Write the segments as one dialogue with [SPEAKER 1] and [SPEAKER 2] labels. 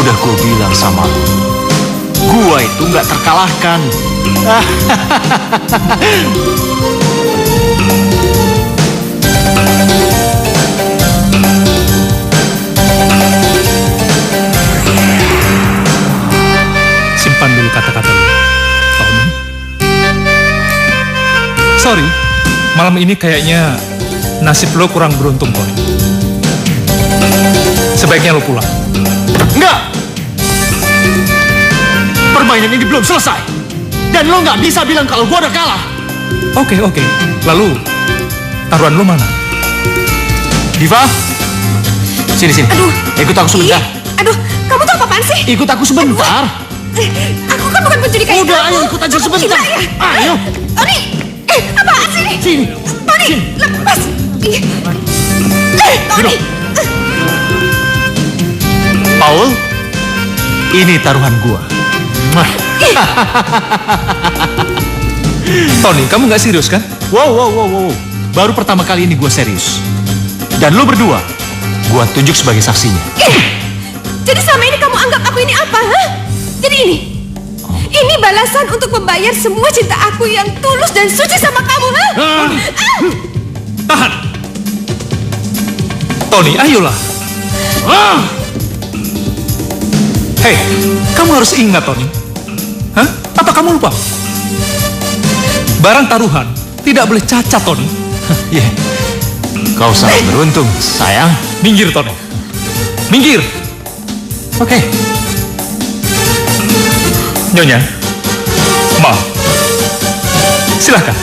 [SPEAKER 1] Udah gue bilang sama lo, gua itu nggak terkalahkan.
[SPEAKER 2] Simpan dulu kata-kata lu, Tony. Sorry, malam ini kayaknya nasib lo kurang beruntung, Tony. Sebaiknya lo pulang.
[SPEAKER 1] Enggak! Permainan ini belum selesai. Dan lo nggak bisa bilang kalau gua udah kalah.
[SPEAKER 2] Oke. Lalu, taruhan lo mana?
[SPEAKER 1] Diva, sini.
[SPEAKER 3] Aduh.
[SPEAKER 1] Ikut aku sebentar.
[SPEAKER 3] Aduh, kamu tuh apaan sih?
[SPEAKER 1] Ikut aku sebentar.
[SPEAKER 3] Aku kan bukan pencuri kayak
[SPEAKER 1] Udah,
[SPEAKER 3] kamu.
[SPEAKER 1] ayo ikut aja sebentar.
[SPEAKER 3] Gila ya?
[SPEAKER 1] Ayo.
[SPEAKER 3] Tony, apaan sih ini?
[SPEAKER 1] Sini.
[SPEAKER 3] Tony, lepas. Tony.
[SPEAKER 1] Paul, ini taruhan gua.
[SPEAKER 2] Tony, kamu nggak serius kan?
[SPEAKER 1] Wow. Baru pertama kali ini gua serius. Dan lo berdua, gua tunjuk sebagai saksinya.
[SPEAKER 3] Jadi selama ini kamu anggap aku ini apa, ha? Jadi ini? Ini balasan untuk membayar semua cinta aku yang tulus dan suci sama kamu, ha?
[SPEAKER 2] Tahan! Tony, ayolah. Hei, kamu harus ingat, Tony. Hah? Apa kamu lupa? Barang taruhan tidak boleh cacat, Tony.
[SPEAKER 1] Yeah. Kau sangat beruntung, sayang.
[SPEAKER 2] Minggir, Tony. Minggir.
[SPEAKER 1] Oke.
[SPEAKER 2] Nyonya, Ma, silakan.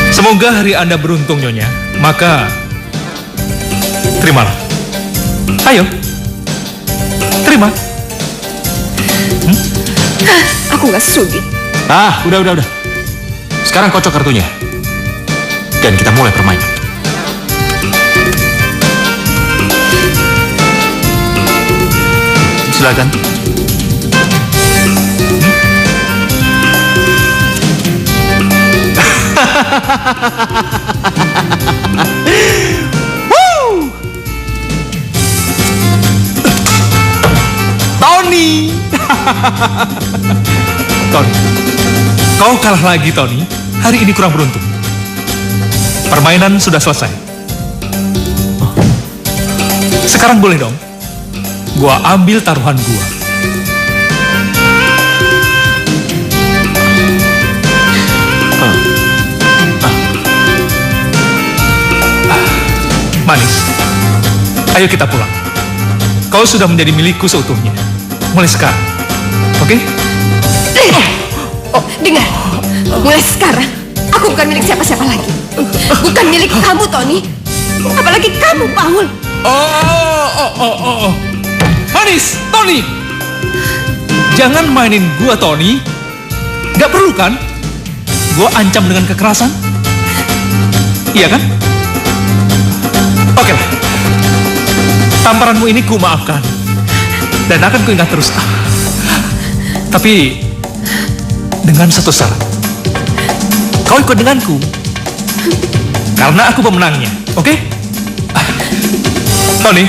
[SPEAKER 2] Semoga hari Anda beruntung, Nyonya. Maka, terimalah. Ayo, terima.
[SPEAKER 3] Aku gak sudi.
[SPEAKER 1] Udah. Sekarang kocok kartunya. Dan kita mulai permainan. Silakan. Woo! Tony.
[SPEAKER 2] Tony, kau kalah lagi, Tony. Hari ini kurang beruntung. Permainan sudah selesai. Sekarang boleh dong. Gua ambil taruhan gua. Manis, ayo kita pulang. Kau sudah menjadi milikku seutuhnya. Mulai sekarang, oke?
[SPEAKER 3] Dengar, mulai sekarang aku bukan milik siapa-siapa lagi. Bukan milik kamu, Tony. Apalagi kamu, Paul.
[SPEAKER 2] Oh. Manis, Tony. Jangan mainin gua, Tony. Gak perlu kan? Gua ancam dengan kekerasan. Iya kan? Oke lah. Tamparanmu ini ku maafkan. Dan akan ku ingat terus. Tapi dengan satu syarat. Kau ikut denganku. Karena aku pemenangnya. Oke? Tony,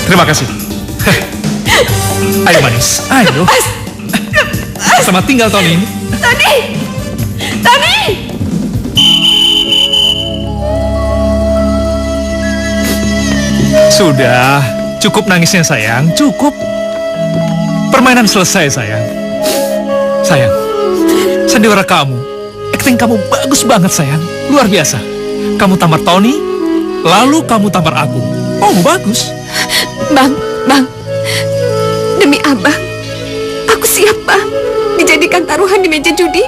[SPEAKER 2] terima kasih. Ayo manis, ayo. Selamat tinggal, Tony.
[SPEAKER 3] Tony!
[SPEAKER 2] Sudah, cukup nangisnya sayang, cukup. Permainan selesai sayang. Sayang, sandiwara kamu, acting kamu bagus banget sayang, luar biasa. Kamu tampar Tony, lalu kamu tampar aku. Oh, bagus.
[SPEAKER 3] Bang, demi Abang, aku siap, Bang, dijadikan taruhan di meja judi.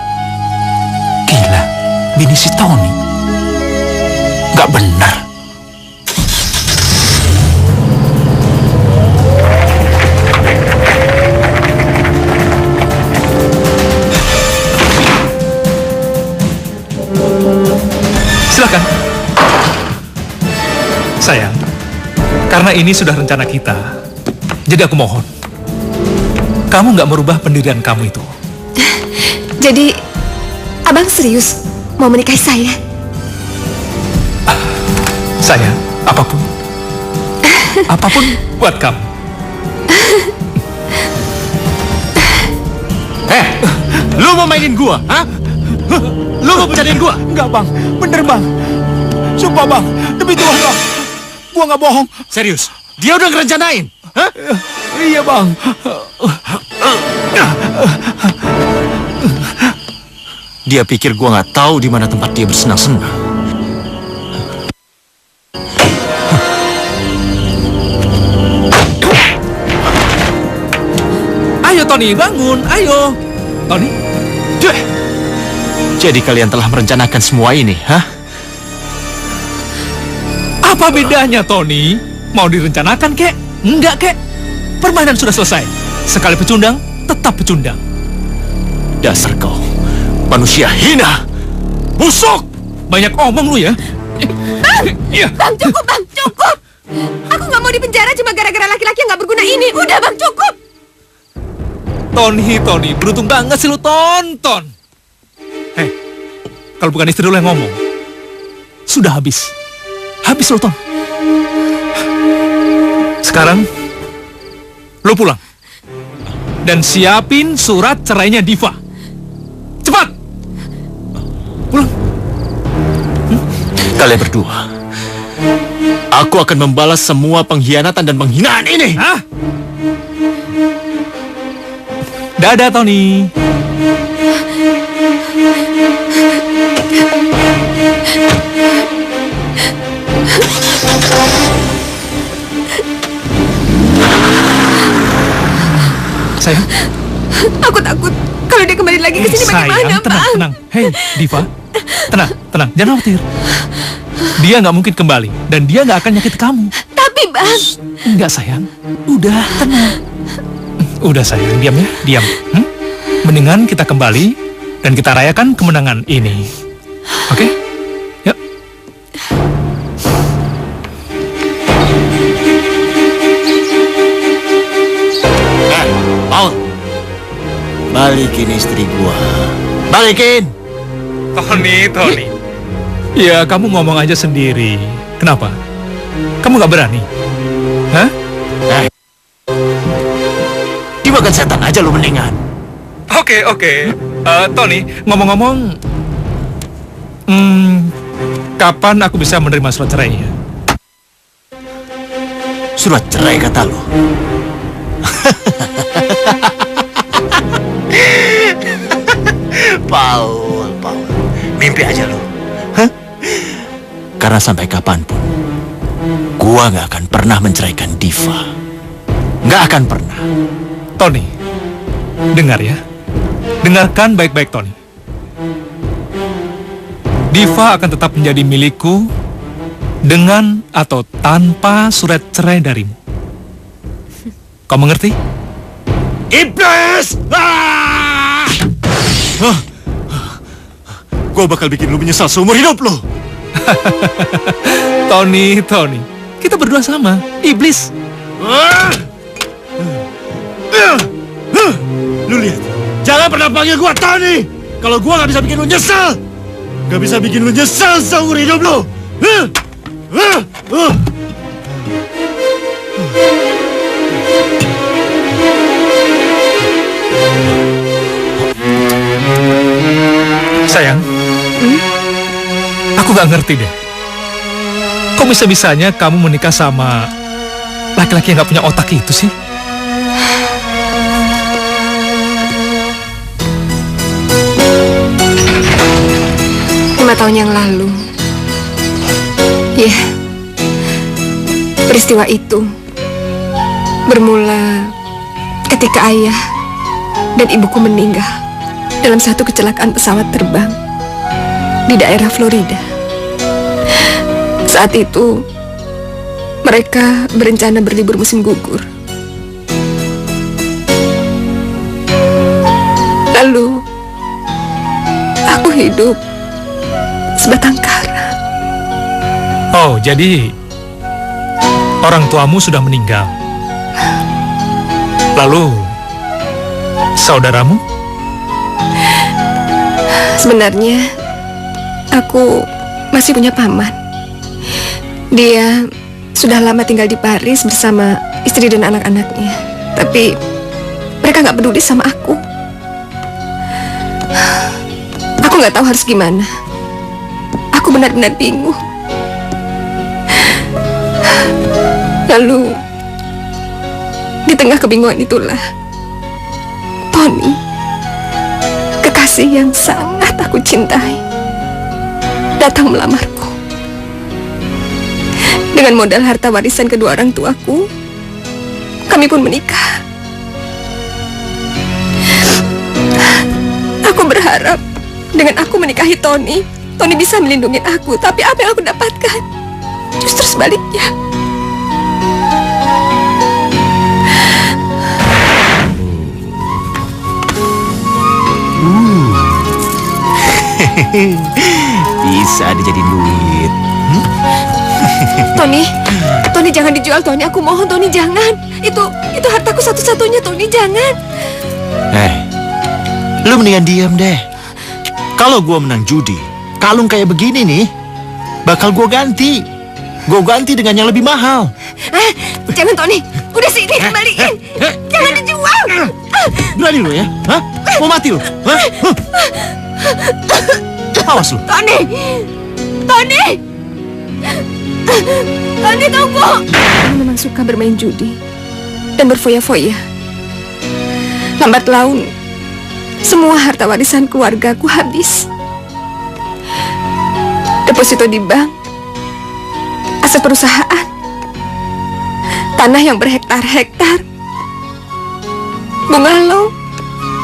[SPEAKER 1] Gila, bini si Tony. Gak benar.
[SPEAKER 2] Silakan. Sayang, karena ini sudah rencana kita, jadi aku mohon, kamu nggak merubah pendirian kamu itu.
[SPEAKER 3] Jadi, Abang serius mau menikahi saya?
[SPEAKER 2] Sayang, apapun. Apapun buat kamu.
[SPEAKER 1] Lu mau mainin gua, hah? Lu mau bercandain gua?
[SPEAKER 2] Enggak, Bang. Bener, Bang. Sumpah, Bang. Demi Tuhan, Bang. Gua nggak bohong.
[SPEAKER 1] Serius? Dia udah ngerencanain? Hah?
[SPEAKER 2] Iya, Bang.
[SPEAKER 1] Dia pikir gua nggak tahu di mana tempat dia bersenang-senang.
[SPEAKER 2] Ayo, Tony, bangun. Ayo. Tony?
[SPEAKER 1] Deh. Jadi kalian telah merencanakan semua ini, hah?
[SPEAKER 2] Apa bedanya, Tony? Mau direncanakan, kek? Enggak, kek. Permainan sudah selesai. Sekali pecundang, tetap pecundang.
[SPEAKER 1] Dasar kau, manusia hina, busuk.
[SPEAKER 2] Banyak omong lu ya. Iya.
[SPEAKER 3] Bang, cukup, Bang, cukup. Aku nggak mau dipenjara cuma gara-gara laki-laki yang nggak berguna ini. Udah, Bang, cukup.
[SPEAKER 2] Tony, beruntung banget sih lu tonton. Hei, kalau bukan istri lu yang ngomong, sudah habis. Habis lu, Ton. Sekarang, lu pulang. Dan siapin surat cerainya Diva. Cepat! Pulang.
[SPEAKER 1] Kalian berdua, aku akan membalas semua pengkhianatan dan penghinaan ini.
[SPEAKER 2] Hah? Dadah, Tony. Sayang.
[SPEAKER 3] Aku takut kalau dia kembali lagi ke sini bagaimana, Bang?
[SPEAKER 2] Tenang. Hei, Diva. Tenang. Jangan khawatir. Dia nggak mungkin kembali. Dan dia nggak akan nyakit kamu.
[SPEAKER 3] Tapi, Bang.
[SPEAKER 2] Enggak, sayang. Udah, tenang. Udah, sayang. Diam ya, diam. Mendingan kita kembali dan kita rayakan kemenangan ini. Oke? Yuk.
[SPEAKER 1] Paul, balikin istri gua. Balikin.
[SPEAKER 2] Tony. Ya, kamu ngomong aja sendiri. Kenapa? Kamu nggak berani? Hah?
[SPEAKER 1] Dimakan setan aja lu mendingan.
[SPEAKER 2] Oke. Tony, ngomong-ngomong, kapan aku bisa menerima surat cerainya?
[SPEAKER 1] Surat cerai kata lu. Paul, mimpi aja lu. Hah? Karena sampai kapanpun, gua nggak akan pernah menceraikan Diva. Nggak akan pernah.
[SPEAKER 2] Tony, dengar ya. Dengarkan baik-baik, Tony. Diva akan tetap menjadi milikku dengan atau tanpa surat cerai darimu. Kau mengerti?
[SPEAKER 1] Iblis! Gua bakal bikin lu menyesal seumur hidup lu.
[SPEAKER 2] Tony, kita berdua sama. Iblis.
[SPEAKER 1] Lu lihat, jangan pernah panggil gua Tony. Kalau gua nggak bisa bikin lu nyesal, nggak bisa bikin lu nyesal seumur hidup lu.
[SPEAKER 2] Sayang, aku gak ngerti deh. Kok bisa-bisanya kamu menikah sama laki-laki yang gak punya otak itu sih?
[SPEAKER 3] Lima tahun yang lalu. Ya, peristiwa itu bermula ketika ayah dan ibuku meninggal dalam satu kecelakaan pesawat terbang di daerah Florida. Saat itu, mereka berencana berlibur musim gugur. Lalu, aku hidup sebatang kara.
[SPEAKER 2] Oh, jadi orang tuamu sudah meninggal. Lalu, saudaramu?
[SPEAKER 3] Sebenarnya, aku masih punya paman. Dia sudah lama tinggal di Paris bersama istri dan anak-anaknya. Tapi mereka nggak peduli sama aku. Aku nggak tahu harus gimana. Aku benar-benar bingung. Lalu di tengah kebingungan itulah Tony, kekasih yang sangat aku cintai, datang melamarku. Dengan modal harta warisan kedua orang tuaku, kami pun menikah. Aku berharap dengan aku menikahi Tony bisa melindungi aku. Tapi apa yang aku dapatkan justru sebaliknya.
[SPEAKER 1] Bisa dijadiin duit.
[SPEAKER 3] Tony jangan dijual, Tony. Aku mohon, Tony, jangan. Itu hartaku satu-satunya, Tony, jangan.
[SPEAKER 1] Lu mendingan diam deh. Kalau gua menang judi, kalung kayak begini nih, bakal gua ganti. Gua ganti dengan yang lebih mahal.
[SPEAKER 3] Jangan, Tony. Udah sini, kembaliin. Jangan dijual.
[SPEAKER 1] Berani lu ya? Hah? Mau mati lu? Hah? Awas lu.
[SPEAKER 3] Tony, tunggu. Aku memang suka bermain judi dan berfoya-foya. Lambat laun, semua harta warisan keluargaku habis. Deposito di bank, aset perusahaan, tanah yang berhektar-hektar, bungalow,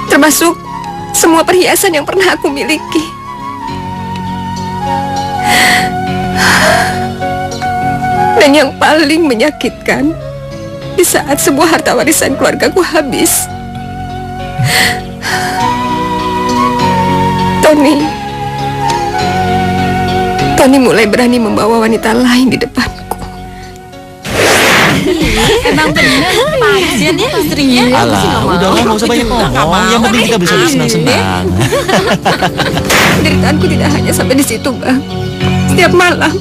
[SPEAKER 3] termasuk semua perhiasan yang pernah aku miliki. Dan yang paling menyakitkan, di saat semua harta warisan keluargaku habis, Tony mulai berani membawa wanita lain di depanku.
[SPEAKER 4] Emang bener pasien ya istrinya.
[SPEAKER 1] Alah, udahlah, nggak usah banyak ngomong. Yang penting kita bisa bersenang-senang.
[SPEAKER 3] Penderitaanku tidak hanya sampai di situ, Bang. Setiap malam,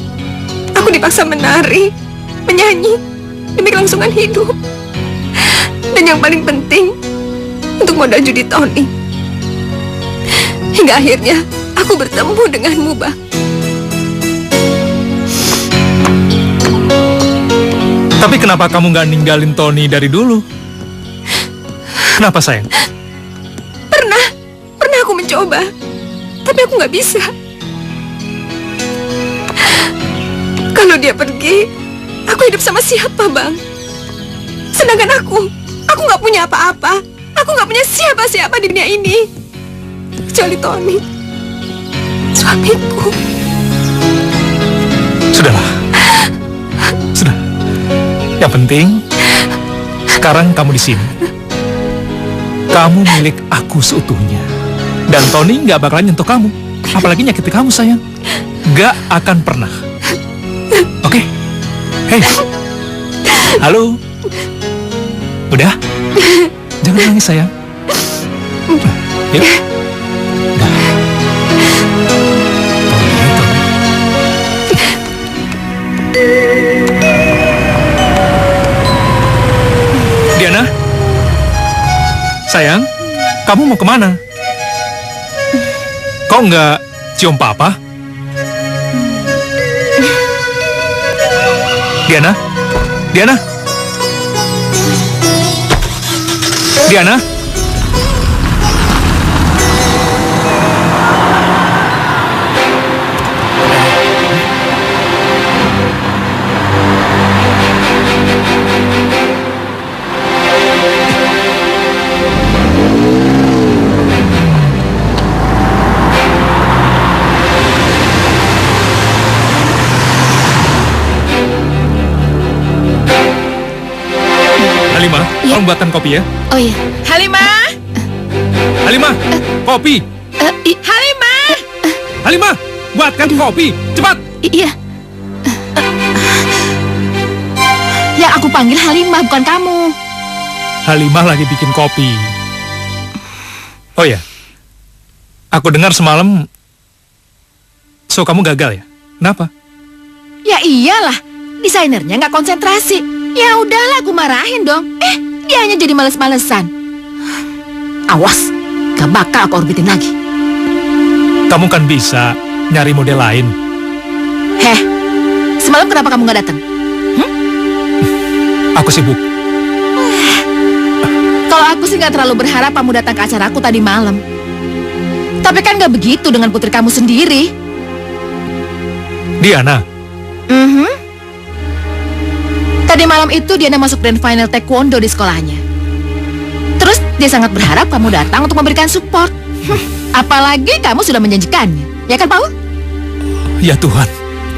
[SPEAKER 3] aku dipaksa menari, menyanyi, demi kelangsungan hidup. Dan yang paling penting, untuk modal judi Tony. Hingga akhirnya, aku bertemu denganmu, Bang.
[SPEAKER 2] Tapi kenapa kamu nggak ninggalin Tony dari dulu? Kenapa, sayang?
[SPEAKER 3] Pernah aku mencoba, tapi aku nggak bisa. Kalau dia pergi, aku hidup sama siapa, Bang? Sedangkan aku nggak punya apa-apa. Aku nggak punya siapa-siapa di dunia ini, kecuali Tony, suamiku.
[SPEAKER 2] Sudahlah. Sudah. Yang penting, sekarang kamu di sini. Kamu milik aku seutuhnya. Dan Tony nggak bakalan nyentuh kamu. Apalagi nyakiti kamu, sayang. Nggak akan pernah. Oke? Hei. Halo. Udah? Jangan nangis, sayang. Yuk. Udah. Diana? Sayang, kamu mau kemana? Kok nggak cium papa? Diana? Diana? Diana? Halimah, tolong buatkan kopi ya.
[SPEAKER 4] Oh iya. Halimah.
[SPEAKER 2] Halimah, kopi.
[SPEAKER 4] Halimah.
[SPEAKER 2] Halimah, buatkan kopi. Cepat.
[SPEAKER 4] Iya. Yang aku panggil Halimah, bukan kamu.
[SPEAKER 2] Halimah lagi bikin kopi. Oh ya, aku dengar semalam show kamu gagal ya? Kenapa?
[SPEAKER 4] Ya iyalah, Desainernya nggak konsentrasi. Ya udahlah, aku marahin dong. Dia hanya jadi males-malesan. Awas, gak bakal aku orbitin lagi.
[SPEAKER 2] Kamu kan bisa nyari model lain.
[SPEAKER 4] Semalam kenapa kamu nggak datang?
[SPEAKER 2] Aku sibuk.
[SPEAKER 4] Kalau aku sih nggak terlalu berharap kamu datang ke acaraku tadi malam. Tapi kan nggak begitu dengan putri kamu sendiri.
[SPEAKER 2] Diana,
[SPEAKER 4] Tadi malam itu Diana masuk grand final taekwondo di sekolahnya. Terus dia sangat berharap kamu datang untuk memberikan support. Apalagi kamu sudah menjanjikannya. Ya kan, Paul?
[SPEAKER 2] ya Tuhan,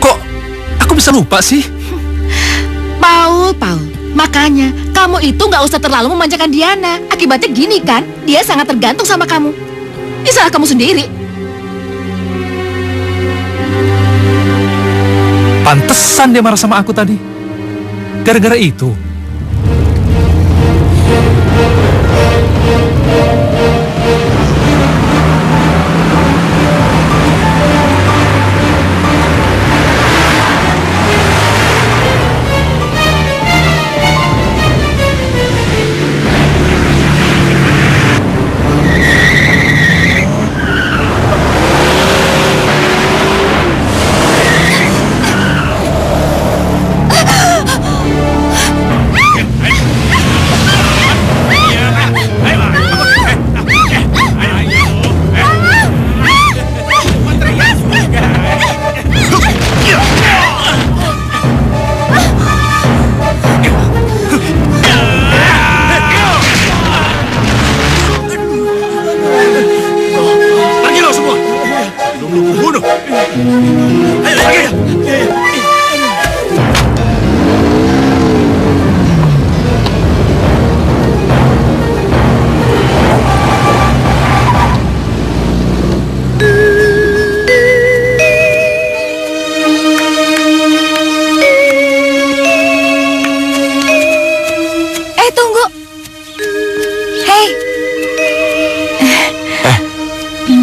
[SPEAKER 2] kok aku bisa lupa sih?
[SPEAKER 4] Paul, makanya kamu itu nggak usah terlalu memanjakan Diana. Akibatnya gini kan, dia sangat tergantung sama kamu. Ini salah kamu sendiri.
[SPEAKER 2] Pantesan dia marah sama aku tadi. Gara-gara itu.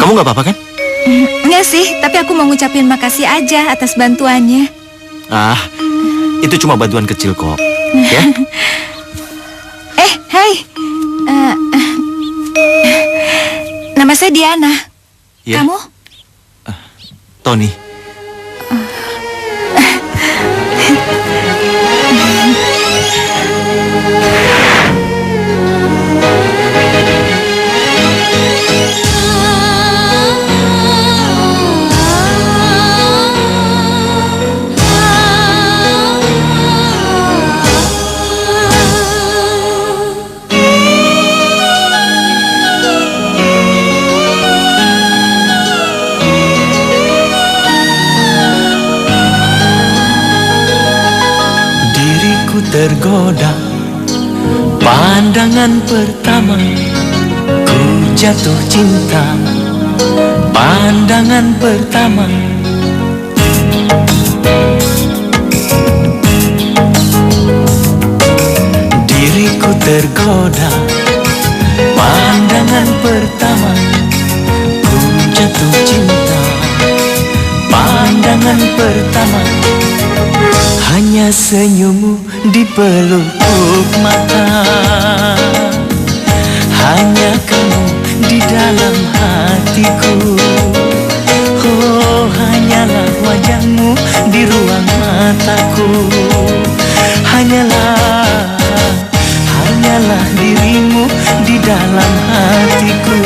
[SPEAKER 1] Kamu nggak apa-apa kan?
[SPEAKER 3] Enggak sih, tapi aku mau ngucapin makasih aja atas bantuannya.
[SPEAKER 1] Itu cuma bantuan kecil kok. Ya?
[SPEAKER 3] Hai. Nama saya Diana.
[SPEAKER 1] Ya?
[SPEAKER 3] Kamu?
[SPEAKER 1] Tony.
[SPEAKER 5] Tergoda pandangan pertama, ku jatuh cinta pandangan pertama. Diriku tergoda pandangan pertama, ku jatuh cinta pandangan pertama. Hanya senyummu di pelupuk mata, hanya kamu di dalam hatiku. Oh, hanyalah wajahmu di ruang mataku. Hanyalah dirimu di dalam hatiku.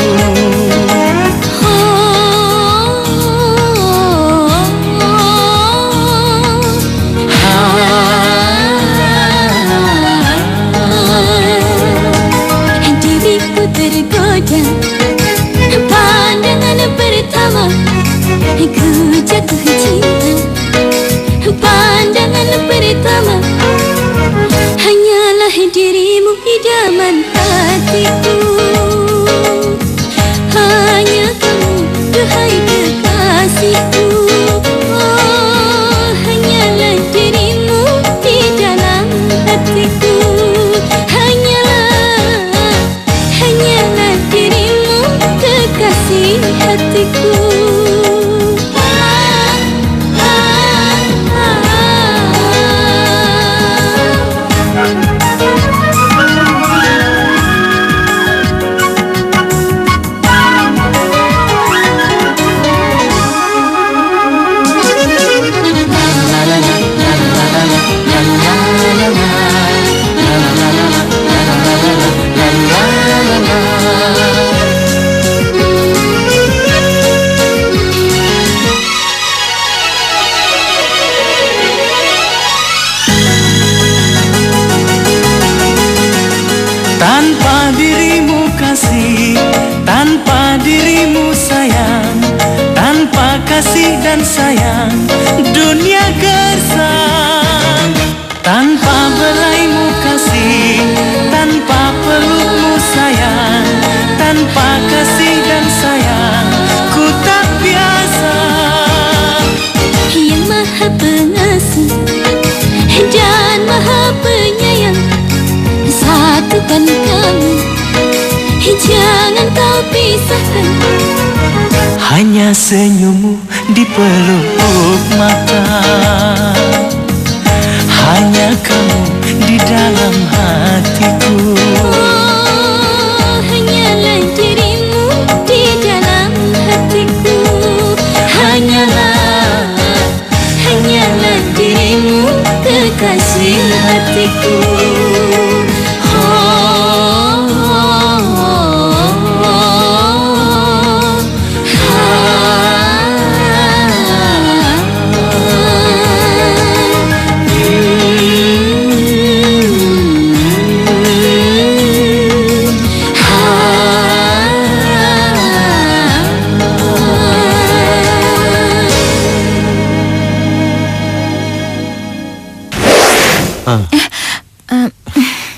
[SPEAKER 6] Pandangan pertama, ku jatuh cinta. Pandangan pertama, hanyalah dirimu idaman hatiku. Hanya kamu, duhai kekasihku. Oh, hanyalah dirimu di dalam hatiku. Hanyalah dirimu kekasih hatiku.
[SPEAKER 5] kasih dan sayang, dunia gersang. Tanpa belaimu kasih, tanpa pelukmu sayang, tanpa kasih dan sayang, ku tak biasa.
[SPEAKER 6] Yang maha pengasih dan maha penyayang, satukan kami, jangan kau pisahkan.
[SPEAKER 5] Hanya senyummu di pelupuk mata, hanya kamu di dalam hatiku.
[SPEAKER 6] Oh, hanyalah dirimu di dalam hatiku. Hanyalah dirimu kekasih hatiku.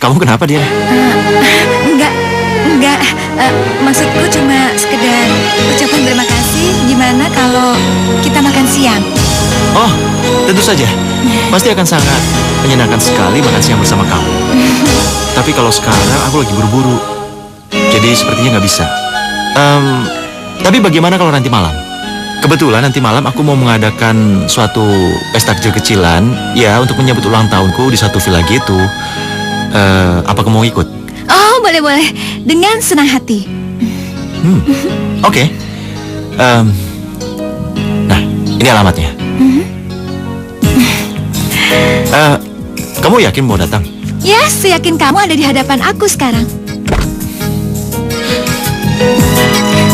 [SPEAKER 1] Kamu kenapa, Dian?
[SPEAKER 3] Enggak. Maksudku cuma sekedar ucapan terima kasih. Gimana kalau kita makan siang?
[SPEAKER 1] Oh, tentu saja. Pasti akan sangat menyenangkan sekali makan siang bersama kamu. Tapi kalau sekarang aku lagi buru-buru, jadi sepertinya nggak bisa. Tapi bagaimana kalau nanti malam? Kebetulan nanti malam aku mau mengadakan suatu pesta kecil-kecilan, ya, untuk menyambut ulang tahunku di satu villa gitu. Apa kamu mau ikut?
[SPEAKER 3] Oh, boleh. Dengan senang hati.
[SPEAKER 1] Oke. Nah, ini alamatnya. Kamu yakin mau datang?
[SPEAKER 3] Ya, seyakin kamu ada di hadapan aku sekarang.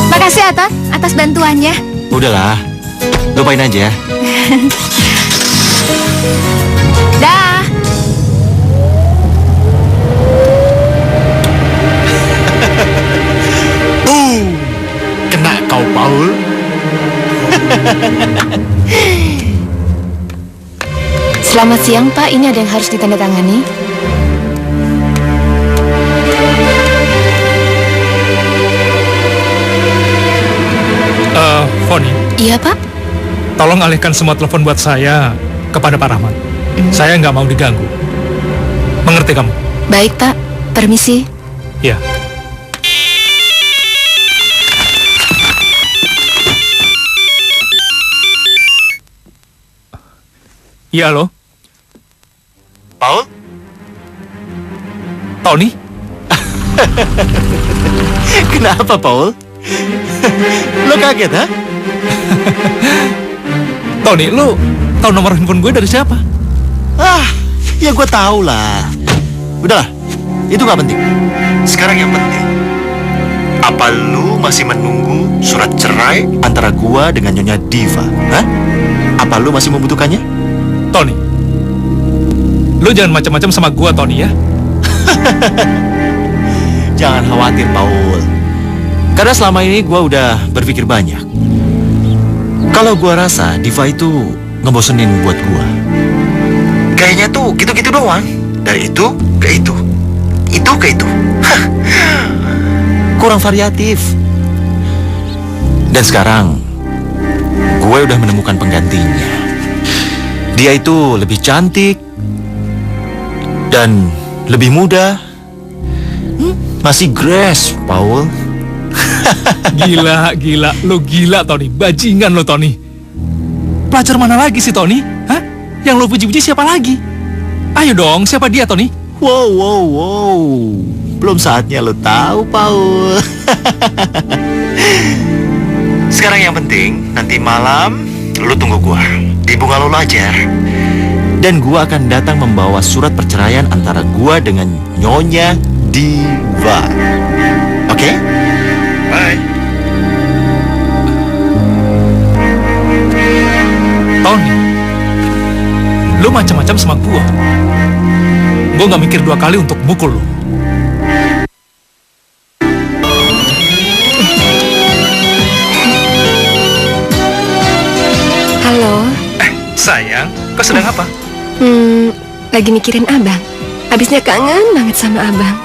[SPEAKER 3] Makasih atas bantuannya.
[SPEAKER 1] Udahlah, lupain aja.
[SPEAKER 3] Dah.
[SPEAKER 1] Kena kau, Paul.
[SPEAKER 4] Selamat siang, Pak. Ini ada yang harus ditandatangani.
[SPEAKER 2] Foni,
[SPEAKER 4] Iya, Pak.
[SPEAKER 2] tolong alihkan semua telepon buat saya kepada Pak Rahmat. Saya nggak mau diganggu. Mengerti kamu?
[SPEAKER 4] Baik, Pak. Permisi.
[SPEAKER 2] Ya. Iya, halo?
[SPEAKER 1] Paul?
[SPEAKER 2] Tony?
[SPEAKER 1] Kenapa, Paul? Lo kaget, ha?
[SPEAKER 2] Tony, lu tahu nomor handphone gue dari siapa?
[SPEAKER 1] Ya gue tahu lah. Udahlah, itu nggak penting. Sekarang yang penting, apa lu masih menunggu surat cerai antara gua dengan Nyonya Diva? Hah? Apa lu masih membutuhkannya?
[SPEAKER 2] Tony, lu jangan macam-macam sama gua, Tony, ya.
[SPEAKER 1] Jangan khawatir, Paul. Karena selama ini gua udah berpikir banyak. Kalau gua rasa Diva itu ngebosenin buat gua. Kayaknya tuh gitu-gitu doang. Dari itu ke itu. Itu ke itu. Kurang variatif. Dan sekarang gue udah menemukan penggantinya. Dia itu lebih cantik dan lebih muda. Masih Grace, Paul.
[SPEAKER 2] Gila. Lu gila, Tony. Bajingan lo, Tony. Pelajar mana lagi sih, Tony? Hah? Yang lo puji-puji siapa lagi? Ayo dong, siapa dia, Tony?
[SPEAKER 1] Wow. Belum saatnya lo tahu, Paul. Sekarang yang penting, nanti malam lo tunggu gua di Bungalow Lajar. Dan gua akan datang membawa surat perceraian antara gua dengan Nyonya Diva. Oke? Bye.
[SPEAKER 2] Tony, lu macam-macam sama gua. Gua nggak mikir dua kali untuk mukul lu. Sayang, kau sedang apa?
[SPEAKER 3] Lagi mikirin abang. Habisnya kangen banget sama abang.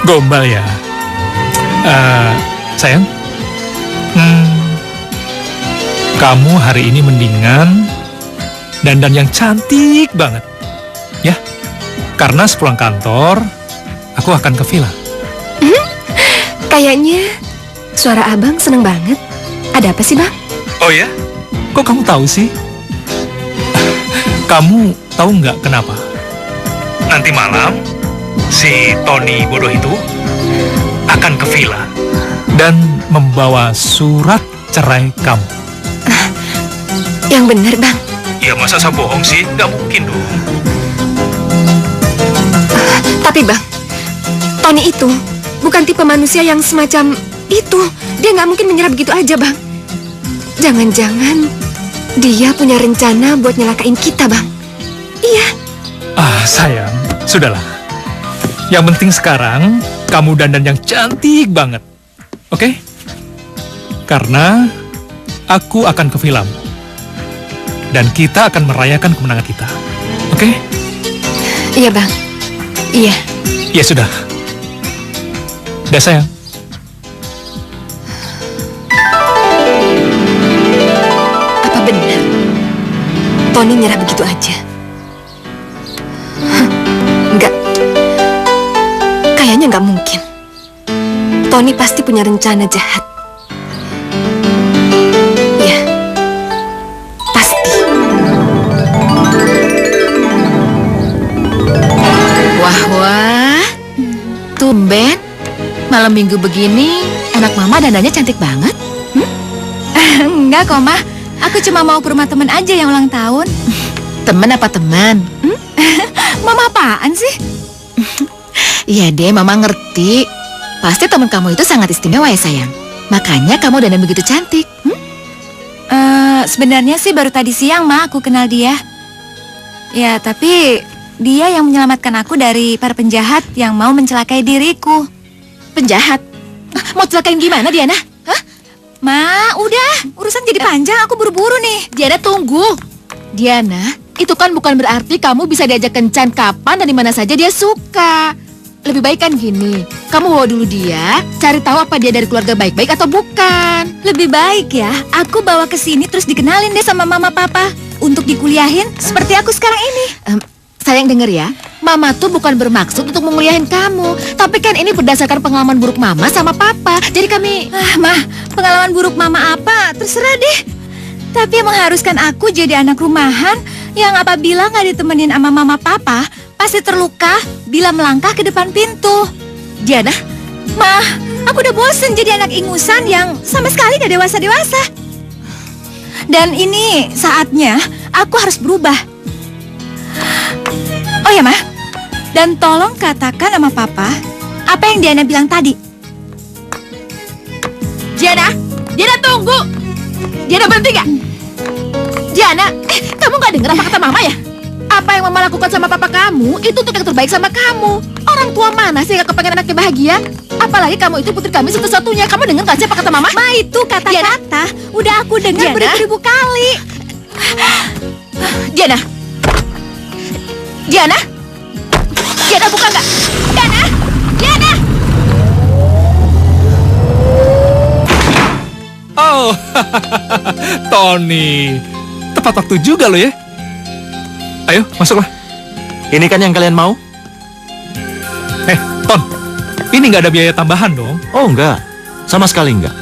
[SPEAKER 2] Gombal ya. Sayang, kamu hari ini mendingan dandan yang cantik banget, ya. Karena sepulang kantor, aku akan ke villa.
[SPEAKER 3] Kayaknya suara abang seneng banget. Ada apa sih, Bang?
[SPEAKER 2] Oh ya? Kok kamu tahu sih? Kamu tahu nggak kenapa? Nanti malam, si Tony bodoh itu akan ke villa dan membawa surat cerai kamu.
[SPEAKER 3] Yang bener, Bang.
[SPEAKER 2] Ya masa saya bohong sih? Nggak mungkin dong.
[SPEAKER 3] Tapi, Bang, Tony itu bukan tipe manusia yang semacam itu. Dia nggak mungkin menyerah begitu aja, Bang. Jangan-jangan dia punya rencana buat nyelakain kita, Bang. Iya.
[SPEAKER 2] Sayang, sudahlah. Yang penting sekarang kamu dandan yang cantik banget. Oke? Karena aku akan ke film. Dan kita akan merayakan kemenangan kita. Oke?
[SPEAKER 3] Iya, Bang. Iya.
[SPEAKER 2] Ya sudah. Udah sayang.
[SPEAKER 3] Apa benar Tony nyerah begitu aja? Enggak. Kayaknya nggak mungkin. Tony pasti punya rencana jahat. Ya, pasti.
[SPEAKER 4] Wah, tumben. Malam minggu begini, anak mama dandannya cantik banget.
[SPEAKER 7] Enggak kok, Ma. Aku cuma mau ke rumah teman aja yang ulang tahun.
[SPEAKER 4] Temen apa teman?
[SPEAKER 7] Mama apaan sih?
[SPEAKER 4] Iya deh, mama ngerti. Pasti teman kamu itu sangat istimewa ya sayang. Makanya kamu dandan begitu cantik.
[SPEAKER 7] Sebenarnya sih baru tadi siang, Ma, aku kenal dia. Ya, tapi dia yang menyelamatkan aku dari para penjahat yang mau mencelakai diriku.
[SPEAKER 4] Penjahat? Mau celakain gimana, Diana? Hah?
[SPEAKER 7] Ma, udah. Urusan jadi panjang, aku buru-buru nih.
[SPEAKER 4] Diana, tunggu. Diana, itu kan bukan berarti kamu bisa diajak kencan kapan dan di mana saja dia suka. Lebih baik kan gini, kamu bawa dulu dia, cari tahu apa dia dari keluarga baik-baik atau bukan.
[SPEAKER 7] Lebih baik ya, aku bawa ke sini terus dikenalin deh sama mama papa. Untuk dikuliahin seperti aku sekarang ini.
[SPEAKER 4] Sayang denger ya, mama tuh bukan bermaksud untuk menguliahin kamu. Tapi kan ini berdasarkan pengalaman buruk mama sama papa. Jadi kami...
[SPEAKER 7] Mah, pengalaman buruk mama apa? Terserah deh. Tapi yang mengharuskan aku jadi anak rumahan yang apabila nggak ditemenin sama mama papa, pasti terluka bila melangkah ke depan pintu.
[SPEAKER 4] Diana,
[SPEAKER 7] Mah, aku udah bosen jadi anak ingusan yang sama sekali gak dewasa-dewasa. Dan ini saatnya aku harus berubah. Oh ya, Mah. Dan tolong katakan sama papa apa yang Diana bilang tadi.
[SPEAKER 4] Diana, Diana tunggu. Diana berhenti gak? Diana, kamu gak denger apa kata mama ya? Apa yang mama lakukan sama papa kamu itu untuk yang terbaik sama kamu. Orang tua mana sih gak kepengen anaknya bahagia? Apalagi kamu itu putri kami satu-satunya. Kamu denger gak sih apa kata mama?
[SPEAKER 7] Ma, itu kata-kata udah aku dengar beribu-ribu kali.
[SPEAKER 4] Diana, Diana, Diana buka gak? Diana, Diana.
[SPEAKER 2] Oh, Tony. Tepat waktu juga lo ya. Ayo, masuklah.
[SPEAKER 1] Ini kan yang kalian mau?
[SPEAKER 2] Ton, ini nggak ada biaya tambahan dong.
[SPEAKER 1] Oh enggak, sama sekali enggak.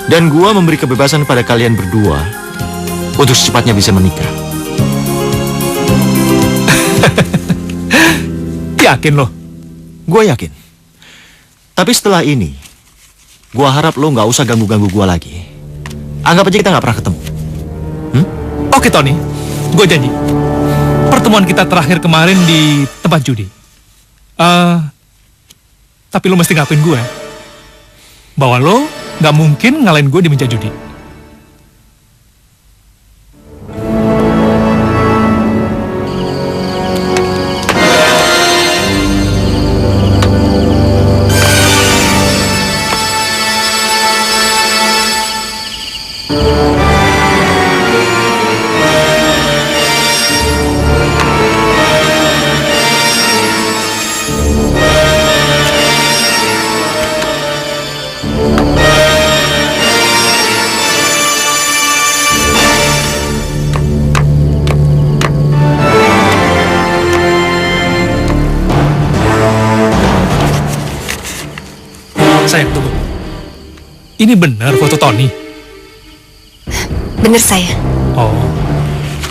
[SPEAKER 1] Dan gua memberi kebebasan pada kalian berdua untuk secepatnya bisa menikah.
[SPEAKER 2] Yakin lo?
[SPEAKER 1] Gua yakin. Tapi setelah ini, gua harap lo nggak usah ganggu-ganggu gua lagi. Anggap aja kita nggak pernah ketemu.
[SPEAKER 2] Oke, Tony. Gue janji. Pertemuan kita terakhir kemarin di tempat judi. Tapi lo mesti ngakuin gue bahwa lo nggak mungkin ngalahin gue di meja judi. ini benar foto Tony?
[SPEAKER 3] Bener sayang.
[SPEAKER 2] Oh,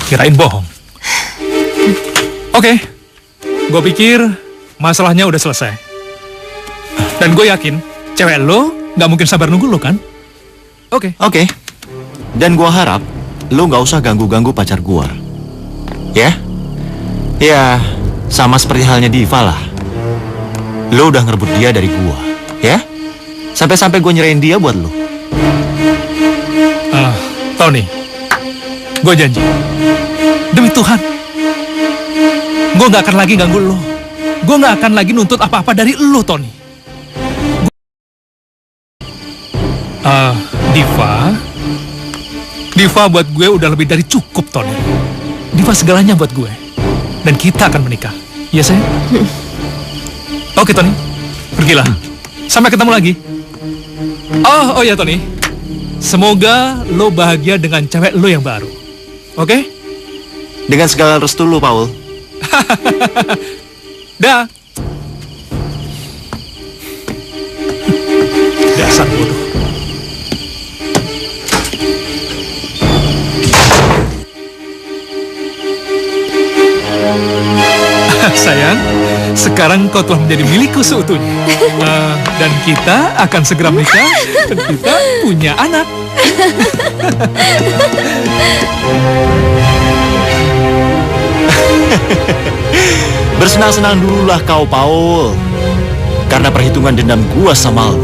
[SPEAKER 2] kirain bohong. Oke, gue pikir masalahnya udah selesai. Dan gue yakin cewek lo nggak mungkin sabar nunggu lo kan? Oke.
[SPEAKER 1] Oke. Dan gua harap lo nggak usah ganggu-ganggu pacar gua. Ya? Ya, sama seperti halnya Diva lah. Lo udah ngerebut dia dari gua, ya? Sampai-sampai gua nyerahin dia buat lo.
[SPEAKER 2] Tony, gue janji, demi Tuhan, gue nggak akan lagi ganggu lo. Gue nggak akan lagi nuntut apa-apa dari lo, Tony. Diva buat gue udah lebih dari cukup, Tony. Diva segalanya buat gue. Dan kita akan menikah. Iya, sayang? Oke, Tony. Pergilah. Sampai ketemu lagi. Oh ya, Tony. Semoga lo bahagia dengan cewek lo yang baru. Oke?
[SPEAKER 1] Dengan segala restu lo, Paul.
[SPEAKER 2] Dah. Dasar bodoh. Sayang, sekarang kau telah menjadi milikku seutuhnya. Dan kita akan segera menikah dan kita punya anak.
[SPEAKER 1] Bersenang-senang dululah kau, Paul. Karena perhitungan dendam gua sama lo,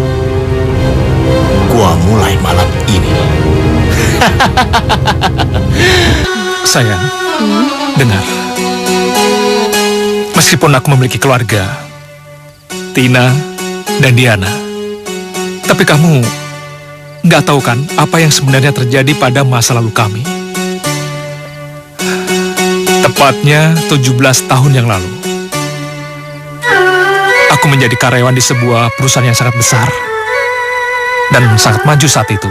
[SPEAKER 1] gua mulai malam ini.
[SPEAKER 2] Sayang, dengar. Meskipun aku memiliki keluarga, Tina dan Diana, tapi kamu nggak tahu kan apa yang sebenarnya terjadi pada masa lalu kami. Tepatnya 17 tahun yang lalu. Aku menjadi karyawan di sebuah perusahaan yang sangat besar dan sangat maju saat itu.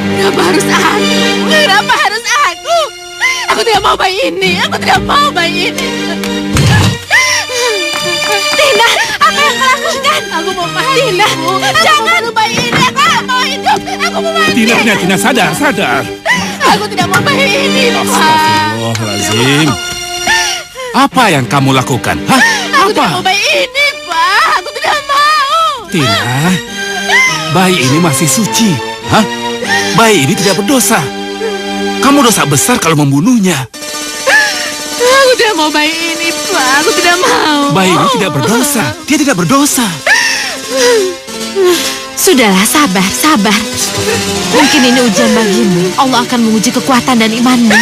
[SPEAKER 4] Kenapa harus aku? Kenapa harus aku? Aku tidak mau bayi ini. Aku tidak mau bayi ini.
[SPEAKER 7] Tina, apa yang kau lakukan?
[SPEAKER 4] Aku mau mati. Tina, jangan bayi ini. Aku tidak mau hidup. Aku mau mati.
[SPEAKER 8] Tina, sadar.
[SPEAKER 4] Aku tidak mau bayi ini, Pak.
[SPEAKER 8] Astagfirullahaladzim. Apa yang kamu lakukan? Hah?
[SPEAKER 4] Aku tidak mau bayi ini, Pak. Aku tidak mau.
[SPEAKER 8] Tina, bayi ini masih suci. Hah? Bayi ini tidak berdosa. Kamu dosa besar kalau membunuhnya.
[SPEAKER 4] Aku tidak mau bayi ini, Pak. Aku tidak mau.
[SPEAKER 8] Bayi ini tidak berdosa. Dia tidak berdosa.
[SPEAKER 4] Sudahlah, sabar. Mungkin ini ujian bagimu. Allah akan menguji kekuatan dan imanmu.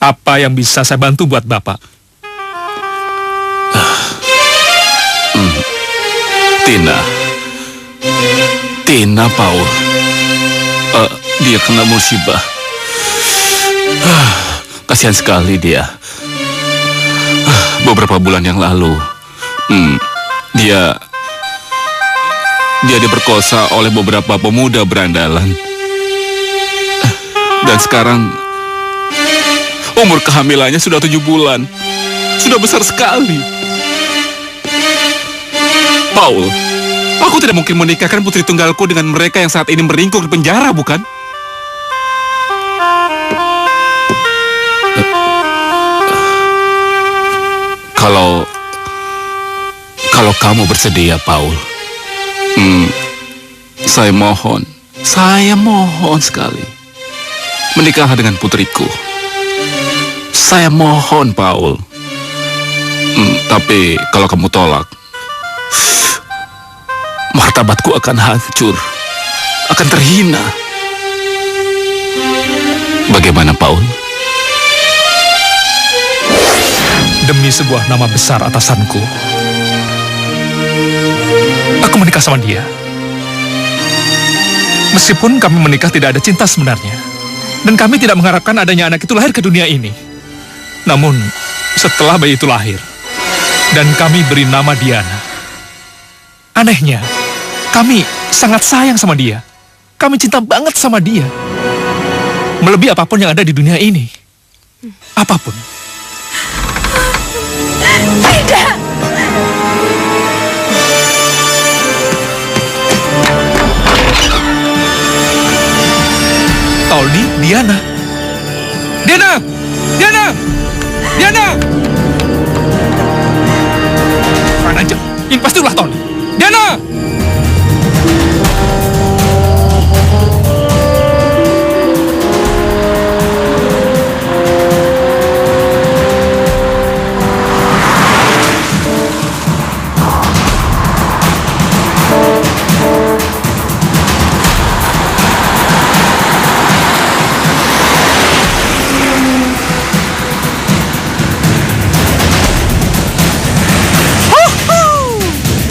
[SPEAKER 2] Apa yang bisa saya bantu buat Bapak?
[SPEAKER 8] Tina, Paul. Dia kena musibah. Kasihan sekali dia. Beberapa bulan yang lalu, dia diperkosa oleh beberapa pemuda berandalan. Dan sekarang umur kehamilannya sudah 7 bulan. Sudah besar sekali. Paul, aku tidak mungkin menikahkan putri tunggalku dengan mereka yang saat ini meringkuk di penjara, bukan? Kalau kamu bersedia, Paul, saya mohon sekali, menikahlah dengan putriku. Saya mohon, Paul. Tapi kalau kamu tolak, martabatku akan hancur, akan terhina. Bagaimana, Paul?
[SPEAKER 2] Demi sebuah nama besar atasanku, aku menikah sama dia. Meskipun kami menikah tidak ada cinta sebenarnya, dan kami tidak mengharapkan adanya anak itu lahir ke dunia ini. Namun, setelah bayi itu lahir, dan kami beri nama Diana, anehnya, kami sangat sayang sama dia. Kami cinta banget sama dia. Melebihi apapun yang ada di dunia ini. Apapun. Diana. Diana! Diana! Diana! Mana aja? Ini pasti ulah Tony. Diana!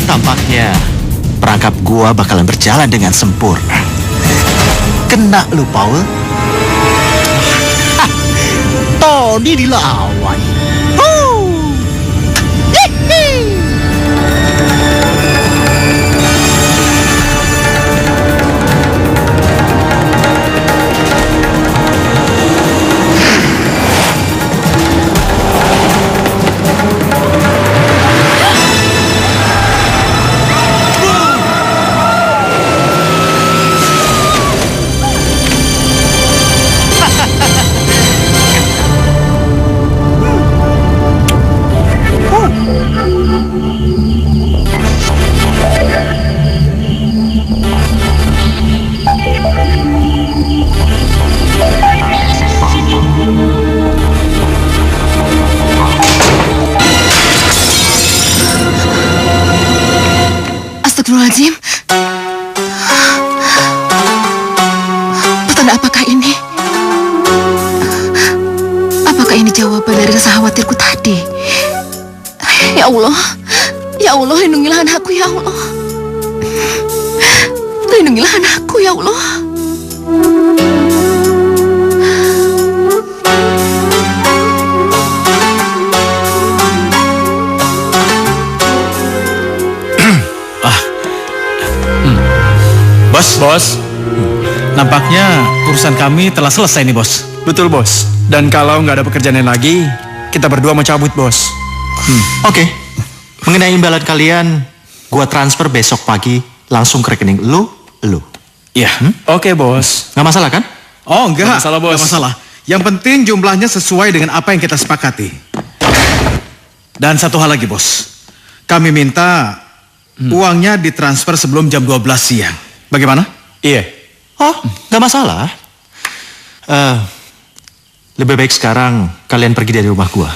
[SPEAKER 1] Tampaknya perangkap gua bakalan berjalan dengan sempurna. Kena lu, Paul. Tony dilawan.
[SPEAKER 4] Astagfirullahaladzim. Petanda apakah ini? Apakah ini jawaban dari rasa khawatirku tadi? Ya Allah, lindungilah anakku ya Allah. Lindungilah anakku ya Allah.
[SPEAKER 1] Bos, nampaknya urusan kami telah selesai nih, Bos.
[SPEAKER 9] Betul, Bos. Dan kalau nggak ada pekerjaan lain lagi, kita berdua mau cabut, Bos.
[SPEAKER 1] Oke. Mengenai imbalan kalian, gua transfer besok pagi langsung ke rekening lu.
[SPEAKER 9] Iya. Oke, Bos.
[SPEAKER 1] Nggak masalah kan?
[SPEAKER 9] Oh, enggak.
[SPEAKER 1] Nggak masalah, Bos.
[SPEAKER 9] Nggak masalah. Yang penting jumlahnya sesuai dengan apa yang kita sepakati. Dan satu hal lagi, Bos. Kami minta uangnya ditransfer sebelum jam 12 siang. Bagaimana?
[SPEAKER 1] Iya. Oh, nggak masalah. Lebih baik sekarang kalian pergi dari rumah gua.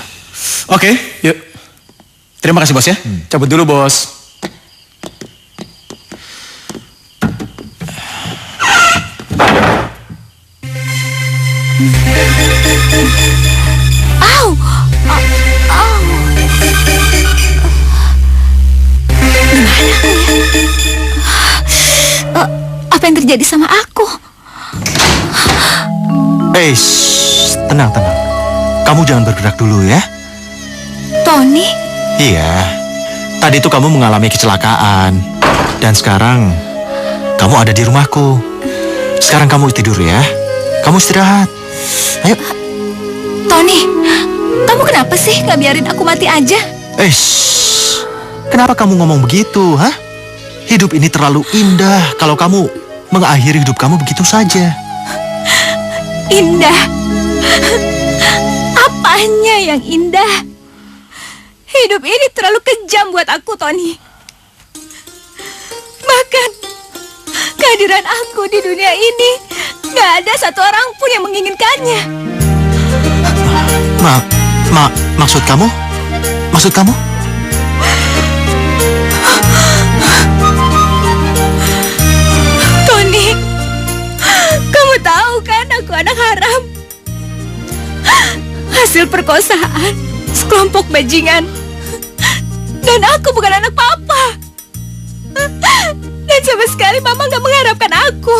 [SPEAKER 9] Oke, yuk. Terima kasih, Bos ya. Cabut dulu, Bos.
[SPEAKER 7] Au! Au! Apa yang terjadi sama aku?
[SPEAKER 1] Tenang. Kamu jangan bergerak dulu ya.
[SPEAKER 7] Tony?
[SPEAKER 1] Iya. Tadi tuh kamu mengalami kecelakaan. Dan sekarang kamu ada di rumahku. Sekarang kamu tidur ya. Kamu istirahat. Ayo.
[SPEAKER 7] Tony, kamu kenapa sih gak biarin aku mati aja?
[SPEAKER 1] Kenapa kamu ngomong begitu, hah? Hidup ini terlalu indah kalau kamu mengakhiri hidup kamu begitu saja.
[SPEAKER 7] Indah? Apanya yang indah? Hidup ini terlalu kejam buat aku, Tony. Bahkan kehadiran aku di dunia ini gak ada satu orang pun yang menginginkannya.
[SPEAKER 1] Maksud kamu?
[SPEAKER 7] Tony, kamu tahu kan aku anak haram. Hasil perkosaan sekelompok bajingan. Dan aku bukan anak papa. Dan sama sekali mama gak mengharapkan aku.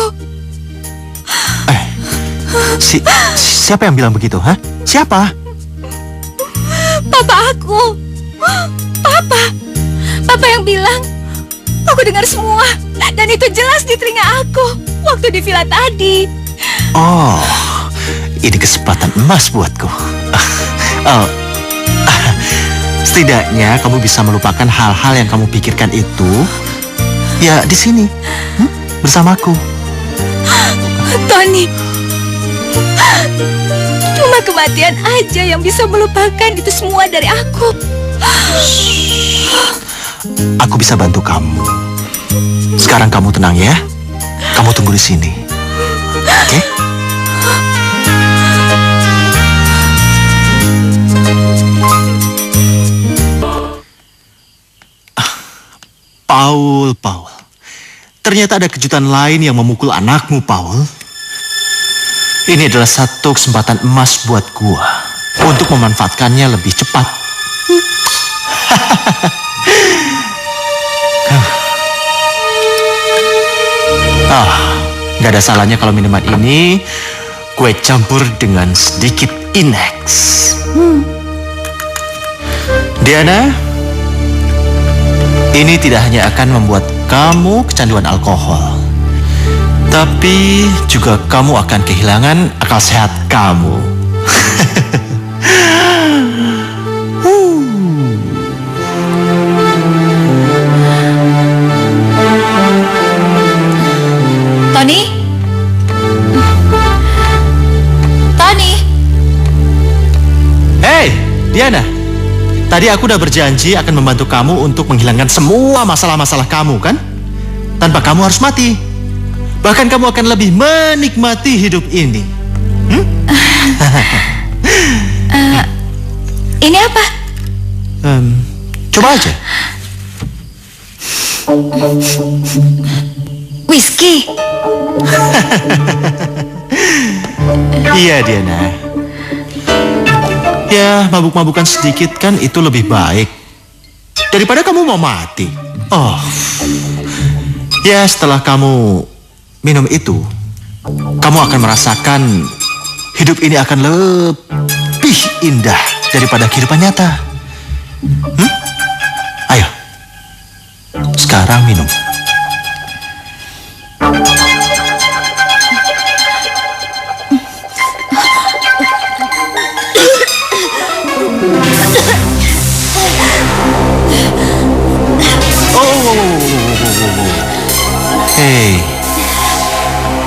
[SPEAKER 1] Siapa yang bilang begitu, hah? Siapa?
[SPEAKER 7] Papa aku. Papa yang bilang. Aku dengar semua. Dan itu jelas di telinga aku waktu di villa tadi.
[SPEAKER 1] Oh, ini kesempatan emas buatku. Setidaknya kamu bisa melupakan hal-hal yang kamu pikirkan itu. Ya, di sini, bersamaku.
[SPEAKER 7] Tony, Cuma kematian aja yang bisa melupakan itu semua dari aku.
[SPEAKER 1] Aku bisa bantu kamu. Sekarang kamu tenang ya. Kamu tunggu di sini. Oke? Paul. Ternyata ada kejutan lain yang memukul anakmu, Paul. Ini adalah satu kesempatan emas buat gua untuk memanfaatkannya lebih cepat. Gak ada salahnya kalau minuman ini gue campur dengan sedikit Inex. Diana, ini tidak hanya akan membuat kamu kecanduan alkohol, tapi juga kamu akan kehilangan akal sehat kamu.
[SPEAKER 7] Tony?
[SPEAKER 1] Hey, Diana. Tadi aku udah berjanji akan membantu kamu untuk menghilangkan semua masalah-masalah kamu, kan? Tanpa kamu harus mati. Bahkan kamu akan lebih menikmati hidup ini.
[SPEAKER 7] Ini apa?
[SPEAKER 1] Coba aja.
[SPEAKER 7] Whisky.
[SPEAKER 1] Iya, Diana. Ya, mabuk-mabukan sedikit kan itu lebih baik daripada kamu mau mati. Oh. Ya, setelah kamu minum itu, kamu akan merasakan hidup ini akan lebih indah daripada kehidupan nyata. Ayo. Sekarang minum. Hei,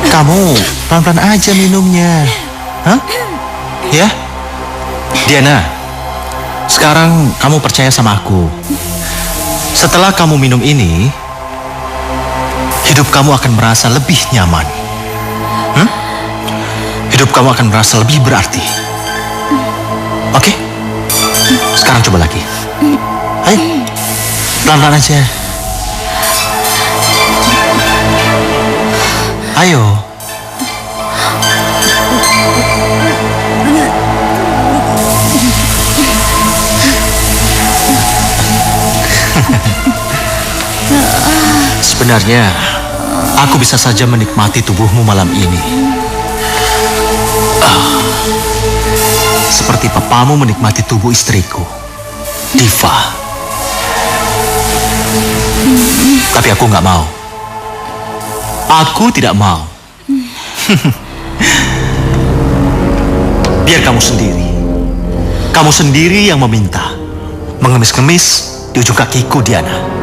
[SPEAKER 1] kamu pelan-pelan aja minumnya. Hah? Ya? Diana, sekarang kamu percaya sama aku. Setelah kamu minum ini, hidup kamu akan merasa lebih nyaman. Hidup kamu akan merasa lebih berarti. Oke? Sekarang coba lagi. Ayo, pelan-pelan aja. Ayo. Sebenarnya, aku bisa saja menikmati tubuhmu malam ini. Seperti papamu menikmati tubuh istriku, Diva. Tapi aku nggak mau. Aku tidak mau. Biar kamu sendiri. Kamu sendiri yang meminta. Mengemis-ngemis di ujung kakiku, Diana.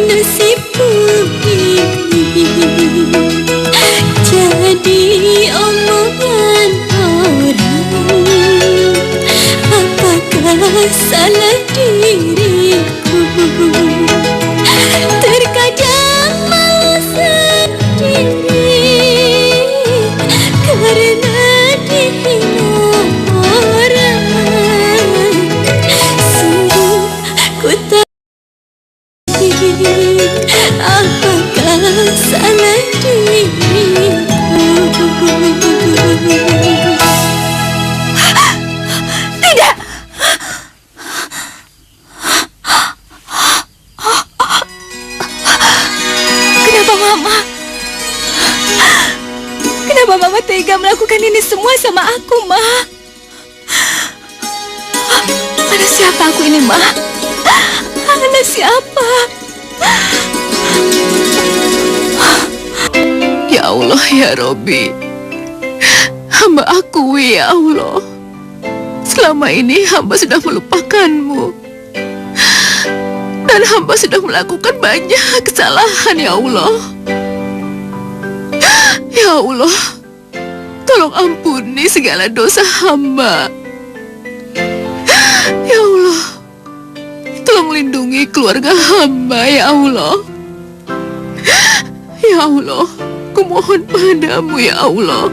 [SPEAKER 6] nasibku ini jadi omongan orang. Apakah salah diriku? Terkadang malu sendiri karena dihina orang. Sungguh ku tak apakah salah diriku?
[SPEAKER 7] Tidak. Kenapa Mama? Kenapa Mama tega melakukan ini semua sama aku, Ma? Anak siapa aku ini, Ma? Anak siapa?
[SPEAKER 4] Ya Allah, ya Robbi, hamba akui ya Allah, selama ini hamba sudah melupakanmu dan hamba sudah melakukan banyak kesalahan ya Allah. Ya Allah, tolong ampuni segala dosa hamba. Ya Allah, tolong lindungi keluarga hamba ya Allah. Ya Allah, kumohon padamu ya Allah,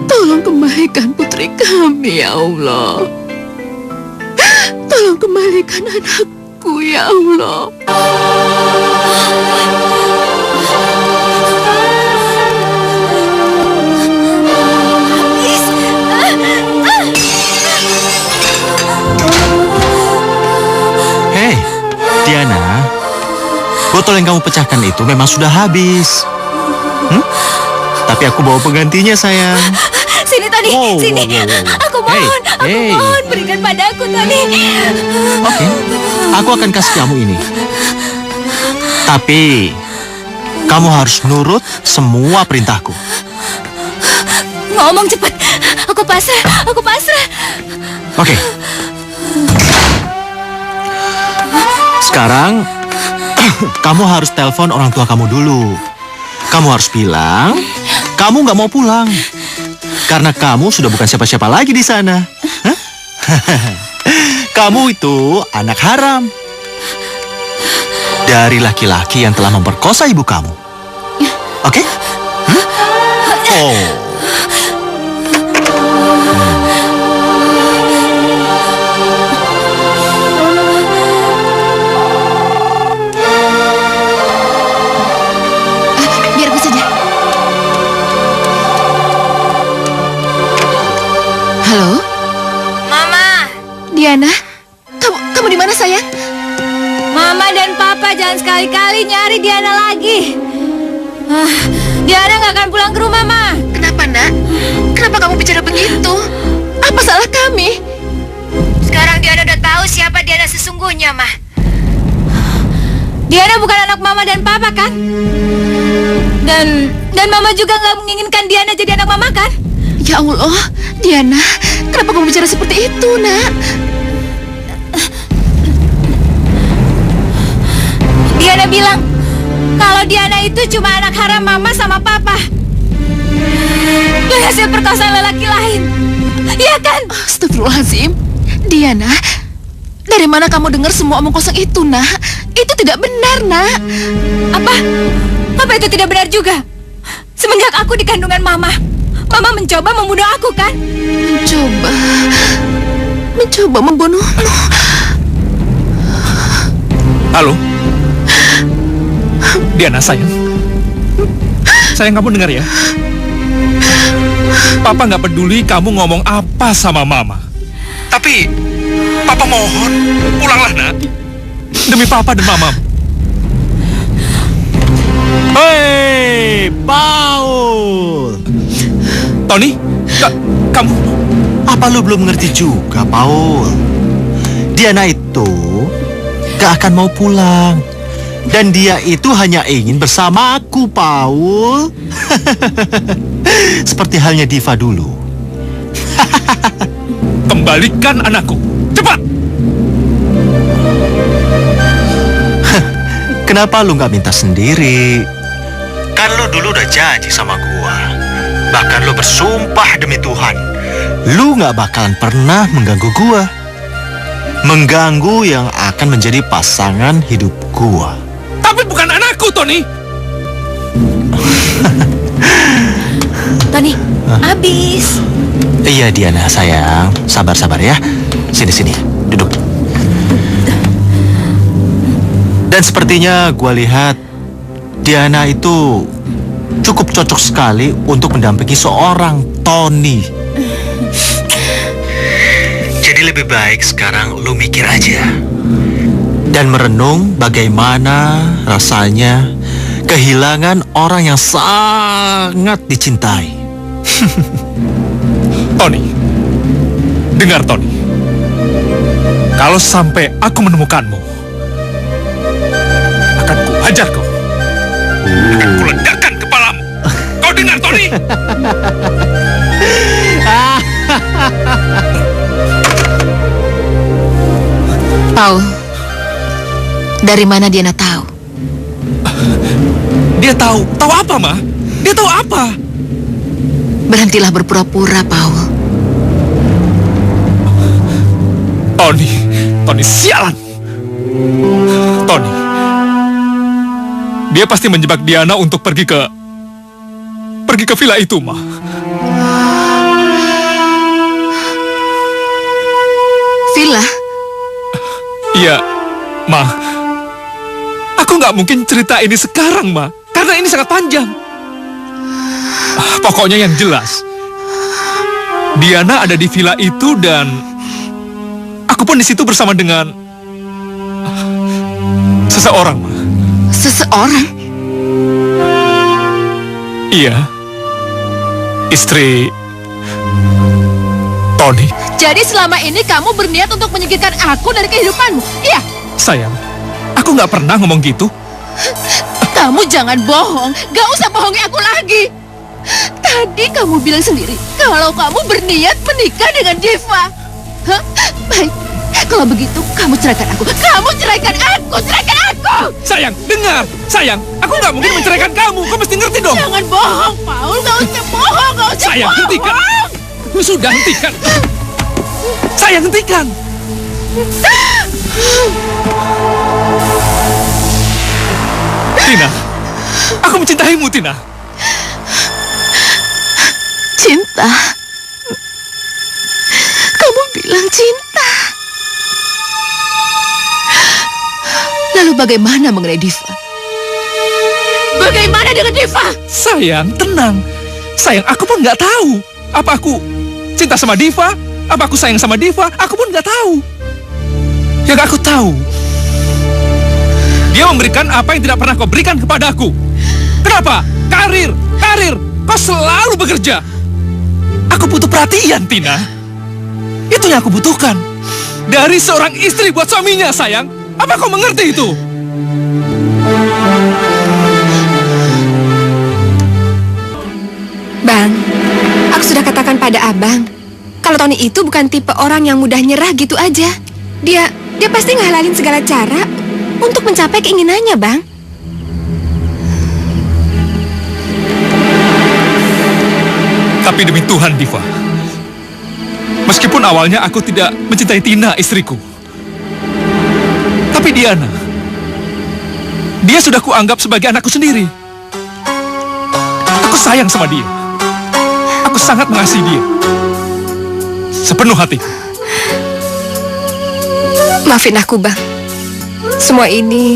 [SPEAKER 4] tolong kembalikan putri kami ya Allah. Tolong kembalikan anakku ya Allah.
[SPEAKER 1] Hei, Diana, botol yang kamu pecahkan itu memang sudah habis. Tapi aku bawa penggantinya, sayang.
[SPEAKER 7] Sini, Tony.
[SPEAKER 1] Wow,
[SPEAKER 7] Sini.
[SPEAKER 1] wow, wow, wow.
[SPEAKER 7] Aku mohon.
[SPEAKER 1] Hey.
[SPEAKER 7] Aku mohon. Berikan padaku, Tony.
[SPEAKER 1] Oke, aku akan kasih kamu ini. Tapi, kamu harus nurut semua perintahku.
[SPEAKER 7] Ngomong cepat. Aku pasrah. Aku pasrah.
[SPEAKER 1] Oke. Sekarang, kamu harus telepon orang tua kamu dulu. Kamu harus bilang, kamu nggak mau pulang. Karena kamu sudah bukan siapa-siapa lagi di sana. Hah? Kamu itu anak haram. Dari laki-laki yang telah memperkosa ibu kamu. Oke? Oh.
[SPEAKER 4] Biar aku saja. Halo,
[SPEAKER 7] Mama.
[SPEAKER 4] Diana. Kamu di mana sayang?
[SPEAKER 7] Mama dan Papa jangan sekali-kali nyari Diana lagi. Diana nggak akan pulang ke rumah, Ma.
[SPEAKER 4] Kenapa, Nak? Kenapa kamu bicara begitu? Apa salah kami?
[SPEAKER 7] Sekarang Diana udah tahu siapa Diana sesungguhnya, Ma. Diana bukan anak Mama dan Papa, kan? Dan Mama juga nggak menginginkan Diana jadi anak Mama, kan?
[SPEAKER 4] Ya Allah, Diana, kenapa kamu bicara seperti itu, Nak?
[SPEAKER 7] Diana bilang kalau Diana itu cuma anak haram Mama sama Papa. Dan hasil perkosaan lelaki lain. Iya kan?
[SPEAKER 4] Astagfirullahaladzim. Diana, dari mana kamu dengar semua omong kosong itu, Nak? Itu tidak benar, Nak.
[SPEAKER 7] Apa itu tidak benar juga? Semenjak aku di kandungan Mama mencoba membunuh aku, kan?
[SPEAKER 4] Mencoba membunuhmu.
[SPEAKER 2] Halo? Diana, sayang. Sayang, kamu dengar ya? Papa nggak peduli kamu ngomong apa sama Mama. Tapi, Papa mohon, pulanglah, Nak. Demi Papa dan Mama.
[SPEAKER 1] Hei, Paul.
[SPEAKER 2] Tony, kamu...
[SPEAKER 1] Apa lu belum ngerti juga, Paul? Diana itu gak akan mau pulang. Dan dia itu hanya ingin bersama aku, Paul. Seperti halnya Diva dulu.
[SPEAKER 2] Kembalikan anakku, cepat!
[SPEAKER 1] Kenapa lu nggak minta sendiri? Kan lu dulu udah janji sama gua. Bahkan lu bersumpah demi Tuhan, lu nggak bakalan pernah mengganggu gua. Mengganggu yang akan menjadi pasangan hidup gua.
[SPEAKER 2] Tapi bukan anakku, Tony.
[SPEAKER 7] Tony, habis.
[SPEAKER 1] Iya Diana sayang, sabar-sabar ya. Sini, duduk. Dan sepertinya gua lihat Diana itu cukup cocok sekali untuk mendampingi seorang Tony. Jadi lebih baik sekarang lu mikir aja dan merenung bagaimana rasanya kehilangan orang yang sangat dicintai.
[SPEAKER 2] Tony, dengar Tony. Kalau sampai aku menemukanmu, akan kuhajar kau. Akan kuledakkan kepalamu. Kau dengar, Tony?
[SPEAKER 4] Paul, dari mana Diana tahu?
[SPEAKER 2] Dia tahu apa, Ma? Dia tahu apa?
[SPEAKER 4] Berhentilah berpura-pura, Paul.
[SPEAKER 2] Tony, sialan. Tony, dia pasti menjebak Diana untuk pergi ke villa itu, Ma.
[SPEAKER 4] Villa?
[SPEAKER 2] Iya, Ma. Aku nggak mungkin cerita ini sekarang, Ma. Karena ini sangat panjang. Pokoknya yang jelas, Diana ada di villa itu dan aku pun di situ bersama dengan seseorang, Ma.
[SPEAKER 4] Seseorang?
[SPEAKER 2] Iya. Istri Tony.
[SPEAKER 4] Jadi selama ini kamu berniat untuk menyingkirkan aku dari kehidupanmu? Iya.
[SPEAKER 2] Sayang, aku nggak pernah ngomong gitu.
[SPEAKER 4] Kamu jangan bohong. Gak usah bohongi aku lagi. Tadi kamu bilang sendiri kalau kamu berniat menikah dengan Diva. Hah? Baik. Kalau begitu, kamu ceraikan aku. Kamu ceraikan aku. Ceraikan aku.
[SPEAKER 2] Sayang, dengar. Sayang, aku nggak mungkin menceraikan kamu. Kamu mesti ngerti dong.
[SPEAKER 4] Jangan bohong, Paul. Gak usah bohong. Gak usah
[SPEAKER 2] Sayang,
[SPEAKER 4] bohong.
[SPEAKER 2] hentikan. Sudah, hentikan. Sayang, hentikan. Tina, aku mencintaimu, Tina.
[SPEAKER 4] Cinta? Kamu bilang cinta. Lalu bagaimana mengenai Diva? Bagaimana dengan Diva?
[SPEAKER 2] Sayang, tenang. Sayang, aku pun nggak tahu. Apa aku cinta sama Diva? Apa aku sayang sama Diva? Aku pun nggak tahu. Yang aku tahu, dia memberikan apa yang tidak pernah kau berikan kepadaku. Kenapa? Karir. Kau selalu bekerja. Aku butuh perhatian, Tina. Itu yang aku butuhkan. Dari seorang istri buat suaminya, sayang. Apa kau mengerti itu?
[SPEAKER 3] Bang, aku sudah katakan pada abang, kalau Tony itu bukan tipe orang yang mudah nyerah gitu aja. Dia pasti ngehalalin segala cara untuk mencapai keinginannya, Bang.
[SPEAKER 2] Tapi demi Tuhan, Diva, meskipun awalnya aku tidak mencintai Tina, istriku, tapi Diana, dia sudah kuanggap sebagai anakku sendiri. Aku sayang sama dia. Aku sangat mengasihi dia sepenuh hatiku.
[SPEAKER 3] Maafin aku, Bang. Semua ini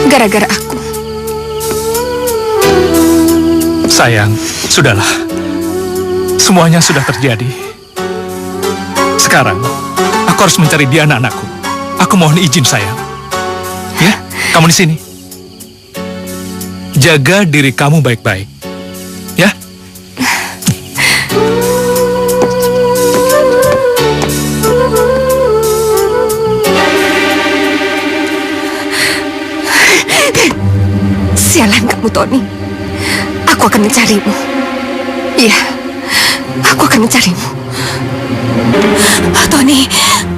[SPEAKER 3] gara-gara aku.
[SPEAKER 2] Sayang, sudahlah. Semuanya sudah terjadi. Sekarang, aku harus mencari Diana, anakku. Aku mohon izin, sayang. Ya, kamu di sini. Jaga diri kamu baik-baik. Ya?
[SPEAKER 3] Sialan kamu, Tony. Aku akan mencarimu. Iya, aku akan mencarimu.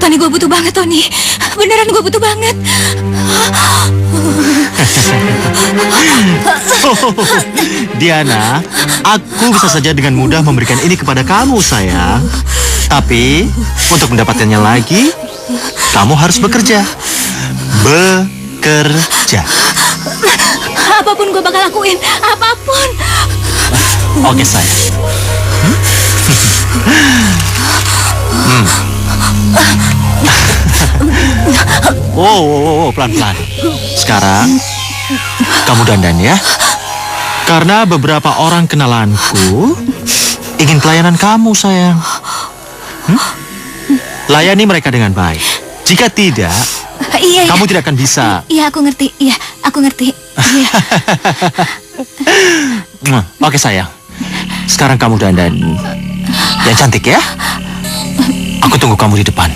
[SPEAKER 7] Tony, gue butuh banget, Tony. Beneran gue butuh banget.
[SPEAKER 1] Diana, aku bisa saja dengan mudah memberikan ini kepada kamu, sayang. Tapi, untuk mendapatkannya lagi, kamu harus bekerja. Bekerja.
[SPEAKER 6] Apapun gue bakal lakuin, apapun.
[SPEAKER 1] Oke, sayang. Wow, pelan-pelan. Sekarang, kamu dandan ya. Karena beberapa orang kenalanku ingin pelayanan kamu, sayang. Layani mereka dengan baik. Jika tidak,
[SPEAKER 7] Iya,
[SPEAKER 1] kamu tidak akan bisa.
[SPEAKER 7] Iya, aku ngerti. Iya, aku ngerti. Iya.
[SPEAKER 1] Oke, sayang. Sekarang kamu dandan yang cantik ya. Aku tunggu kamu di depan.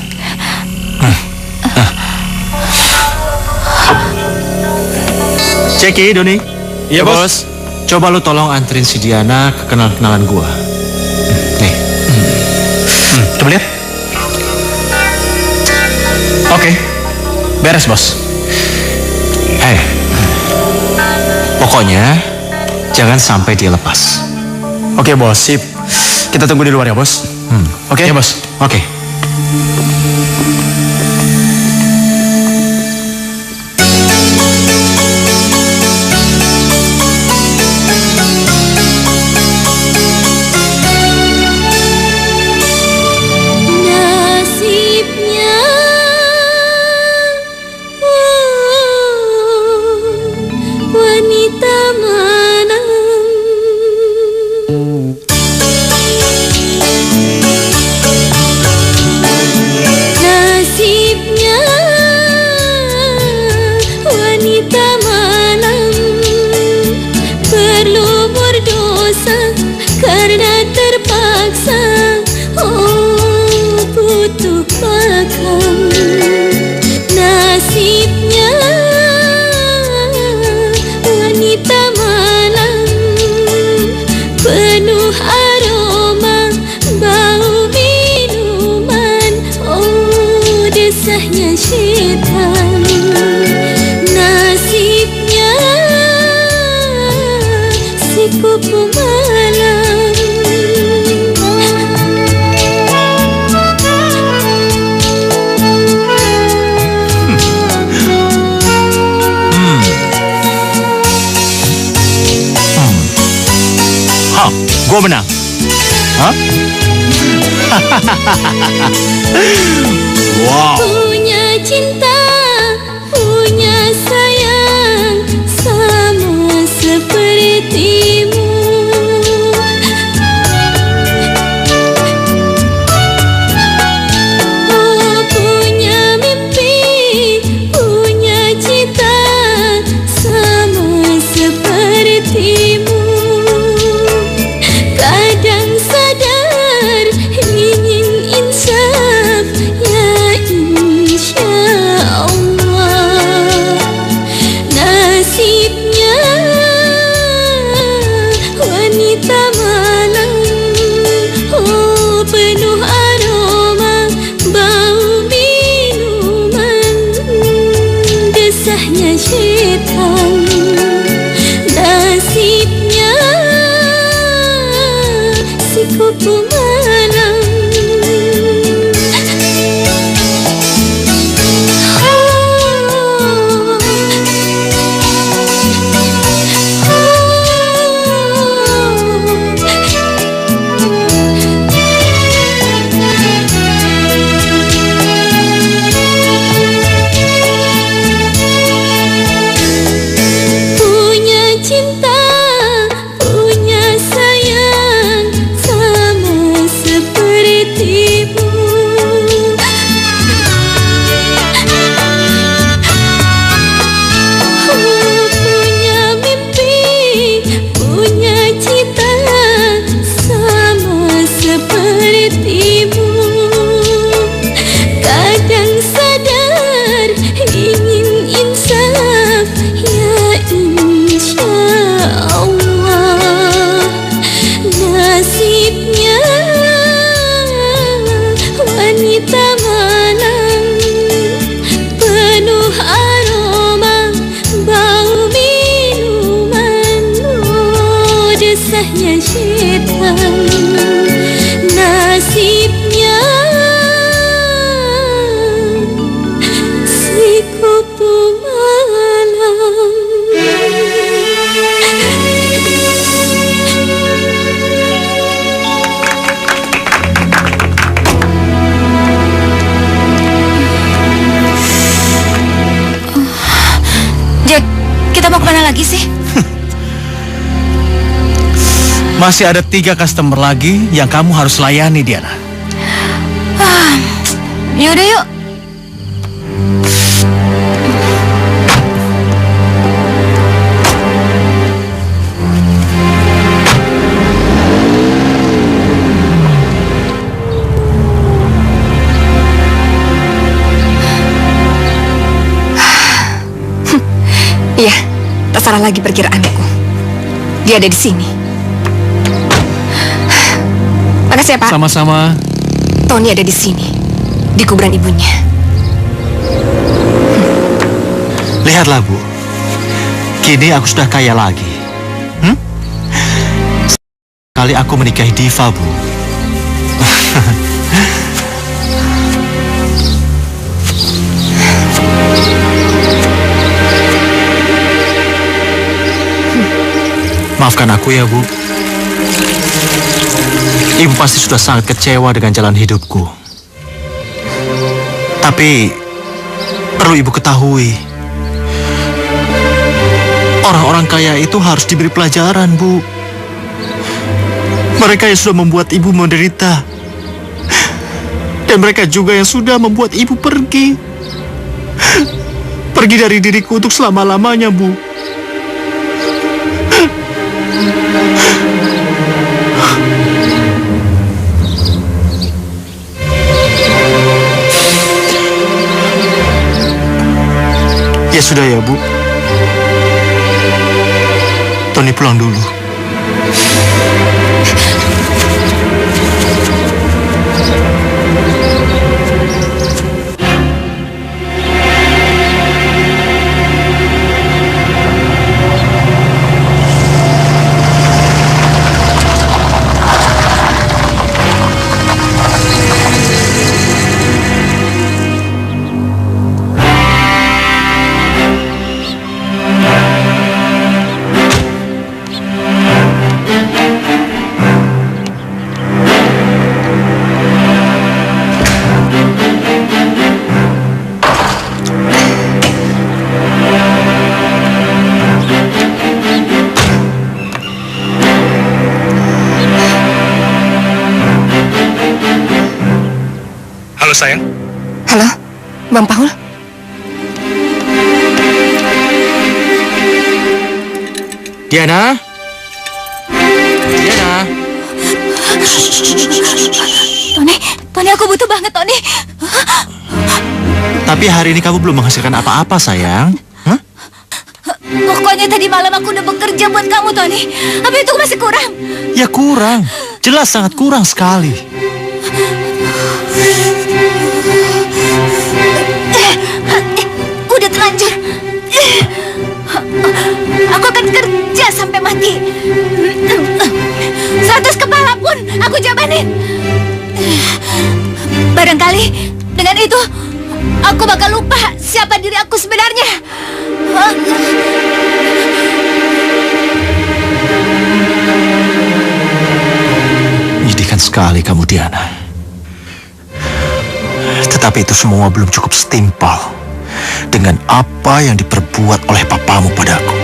[SPEAKER 1] Ceki, Doni.
[SPEAKER 2] Iya, Bos.
[SPEAKER 1] Coba lu tolong anterin si Diana ke kenalan gua. Nih. Coba lihat. Oke. Beres, Bos. Pokoknya jangan sampai dia lepas.
[SPEAKER 10] Oke, Bos, sip. Kita tunggu di luar ya, Bos. Oke?
[SPEAKER 1] Ya, Bos. Oke.
[SPEAKER 6] Nasibnya wanita mana nasibnya wanita malam perlu berdosa karena terpaksa butuh makan nasibnya wanita malam penuh aroma bau minuman desahnya syaitan nasibnya si kupu malam
[SPEAKER 1] Gua menang. Hah? Wow.
[SPEAKER 6] punya cinta punya sayang sama sepertimu punya mimpi punya cita sama sepertimu kadang sadar ingin insaf ya insya
[SPEAKER 7] Kita mau kemana lagi sih?
[SPEAKER 9] Masih ada 3 customer lagi yang kamu harus layani, Diana.
[SPEAKER 7] Yaudah yuk.
[SPEAKER 3] Iya, tak salah lagi perkiraanku. Dia ada di sini. Makasih ya, Pak.
[SPEAKER 9] Sama-sama.
[SPEAKER 3] Tony ada di sini, di kuburan ibunya.
[SPEAKER 1] Lihatlah, Bu. Kini aku sudah kaya lagi. Kali aku menikahi Diva, Bu. Maafkan aku ya, Bu. Ibu pasti sudah sangat kecewa dengan jalan hidupku. Tapi perlu Ibu ketahui, orang-orang kaya itu harus diberi pelajaran, Bu. Mereka yang sudah membuat Ibu menderita. Dan mereka juga yang sudah membuat Ibu pergi. Pergi dari diriku untuk selama-lamanya, Bu. Ya sudah ya, Bu. Tony pulang dulu.
[SPEAKER 2] Halo sayang.
[SPEAKER 3] Halo, Bang Paul.
[SPEAKER 1] Diana? Diana?
[SPEAKER 7] Tony, aku butuh banget, Tony.
[SPEAKER 1] Tapi hari ini kamu belum menghasilkan apa-apa, sayang. Hah?
[SPEAKER 7] Pokoknya tadi malam aku udah bekerja buat kamu, Tony. Apa itu masih kurang?
[SPEAKER 1] Ya kurang. Jelas sangat kurang sekali.
[SPEAKER 7] Udah terlanjur. Aku akan kerja sampai mati. 100 kepala pun aku jabanin. Barangkali dengan itu aku bakal lupa siapa diri aku sebenarnya.
[SPEAKER 1] Menyedihkan sekali kamu, Diana. Tetapi itu semua belum cukup setimpal dengan apa yang diperbuat oleh papamu padaku.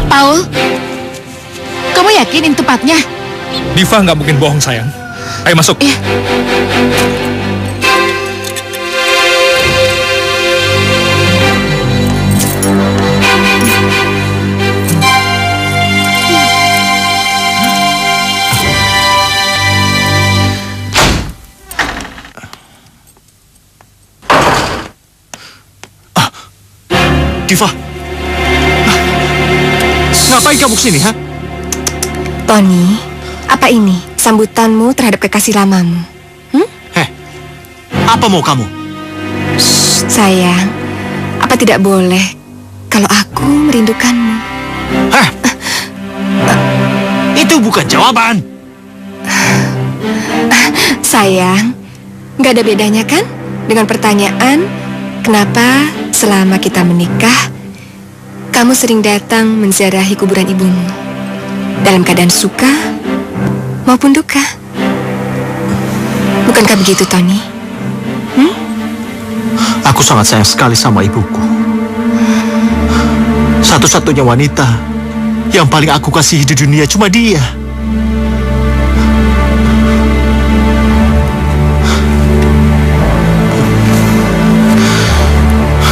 [SPEAKER 4] Paul, kamu yakin ini tempatnya?
[SPEAKER 2] Diva nggak mungkin bohong sayang. Ayo masuk.
[SPEAKER 4] Iya.
[SPEAKER 1] Diva, ngapain kamu kesini, ha?
[SPEAKER 3] Tony, apa ini sambutanmu terhadap kekasih lamamu?
[SPEAKER 1] Apa mau kamu?
[SPEAKER 3] Sayang, apa tidak boleh kalau aku merindukanmu?
[SPEAKER 1] Hah? Itu bukan jawaban.
[SPEAKER 3] Sayang, nggak ada bedanya kan dengan pertanyaan kenapa selama kita menikah kamu sering datang menziarahi kuburan ibumu dalam keadaan suka maupun duka. Bukankah begitu, Tony?
[SPEAKER 1] Aku sangat sayang sekali sama ibuku. Satu-satunya wanita yang paling aku kasihi di dunia cuma dia.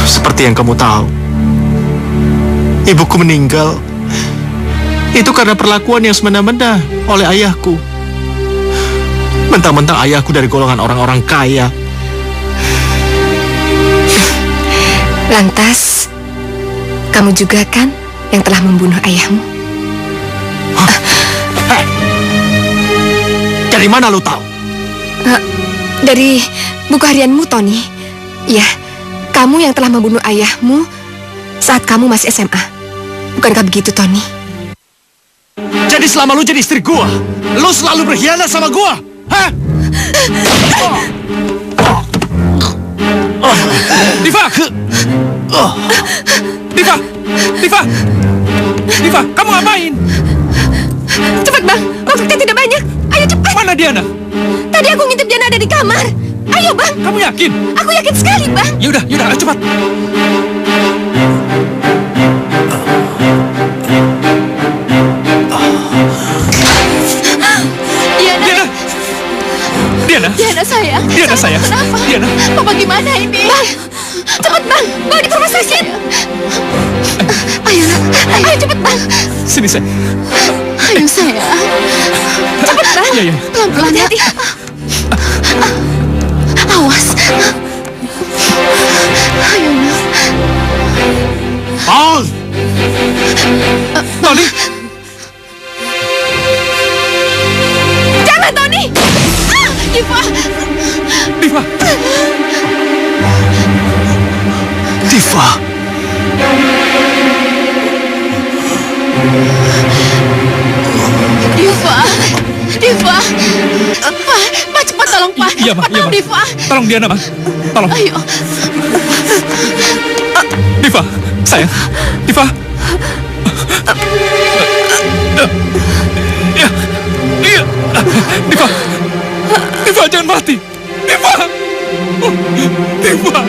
[SPEAKER 1] Seperti yang kamu tahu, ibuku meninggal. Itu karena perlakuan yang semena-mena oleh ayahku. Mentang-mentang ayahku dari golongan orang-orang kaya.
[SPEAKER 3] Lantas, kamu juga kan yang telah membunuh ayahmu?
[SPEAKER 1] Dari mana lo tahu?
[SPEAKER 3] Dari buku harianmu, Tony. Ya, kamu yang telah membunuh ayahmu saat kamu masih SMA. Bukankah begitu, Tony?
[SPEAKER 1] Jadi selama lu jadi istri gua, lu selalu berkhianat sama gua? Hah?
[SPEAKER 2] Diva! Diva! Diva! Diva, kamu ngapain?
[SPEAKER 3] Cepat, Bang. Waktunya tidak banyak. Ayo cepat.
[SPEAKER 2] Mana Diana?
[SPEAKER 3] Tadi aku ngintip Diana ada di kamar. Ayo, Bang.
[SPEAKER 2] Kamu yakin?
[SPEAKER 3] Aku yakin sekali, Bang.
[SPEAKER 2] Yaudah, ayo cepat.
[SPEAKER 4] Diana sayang.
[SPEAKER 2] Diana sayang.
[SPEAKER 4] Kenapa?
[SPEAKER 2] Diana.
[SPEAKER 4] Papa gimana ini?
[SPEAKER 3] Bang, cepat, Bang. Bawa di rumah sakit. Ayo, nak. Ayo cepat, Bang.
[SPEAKER 2] Sini sayang.
[SPEAKER 4] Ayo sayang.
[SPEAKER 3] Cepat, Bang.
[SPEAKER 2] Iya.
[SPEAKER 4] Pelan-pelan ya.
[SPEAKER 3] Hati-hati.
[SPEAKER 4] Awas. Ayo nak.
[SPEAKER 1] Paul!
[SPEAKER 2] Tony!
[SPEAKER 3] Jangan, Tony.
[SPEAKER 4] Diva.
[SPEAKER 2] Diva!
[SPEAKER 1] Diva!
[SPEAKER 4] Diva. Diva. Pak, cepat tolong, Pak.
[SPEAKER 2] Iya, Ma.
[SPEAKER 4] Tolong, Diva.
[SPEAKER 2] Tolong Diana, Ma. Tolong.
[SPEAKER 4] Ayo.
[SPEAKER 2] Diva, sayang. Diva. Iya. Diva. Diva, jangan mati. Diva. Diva.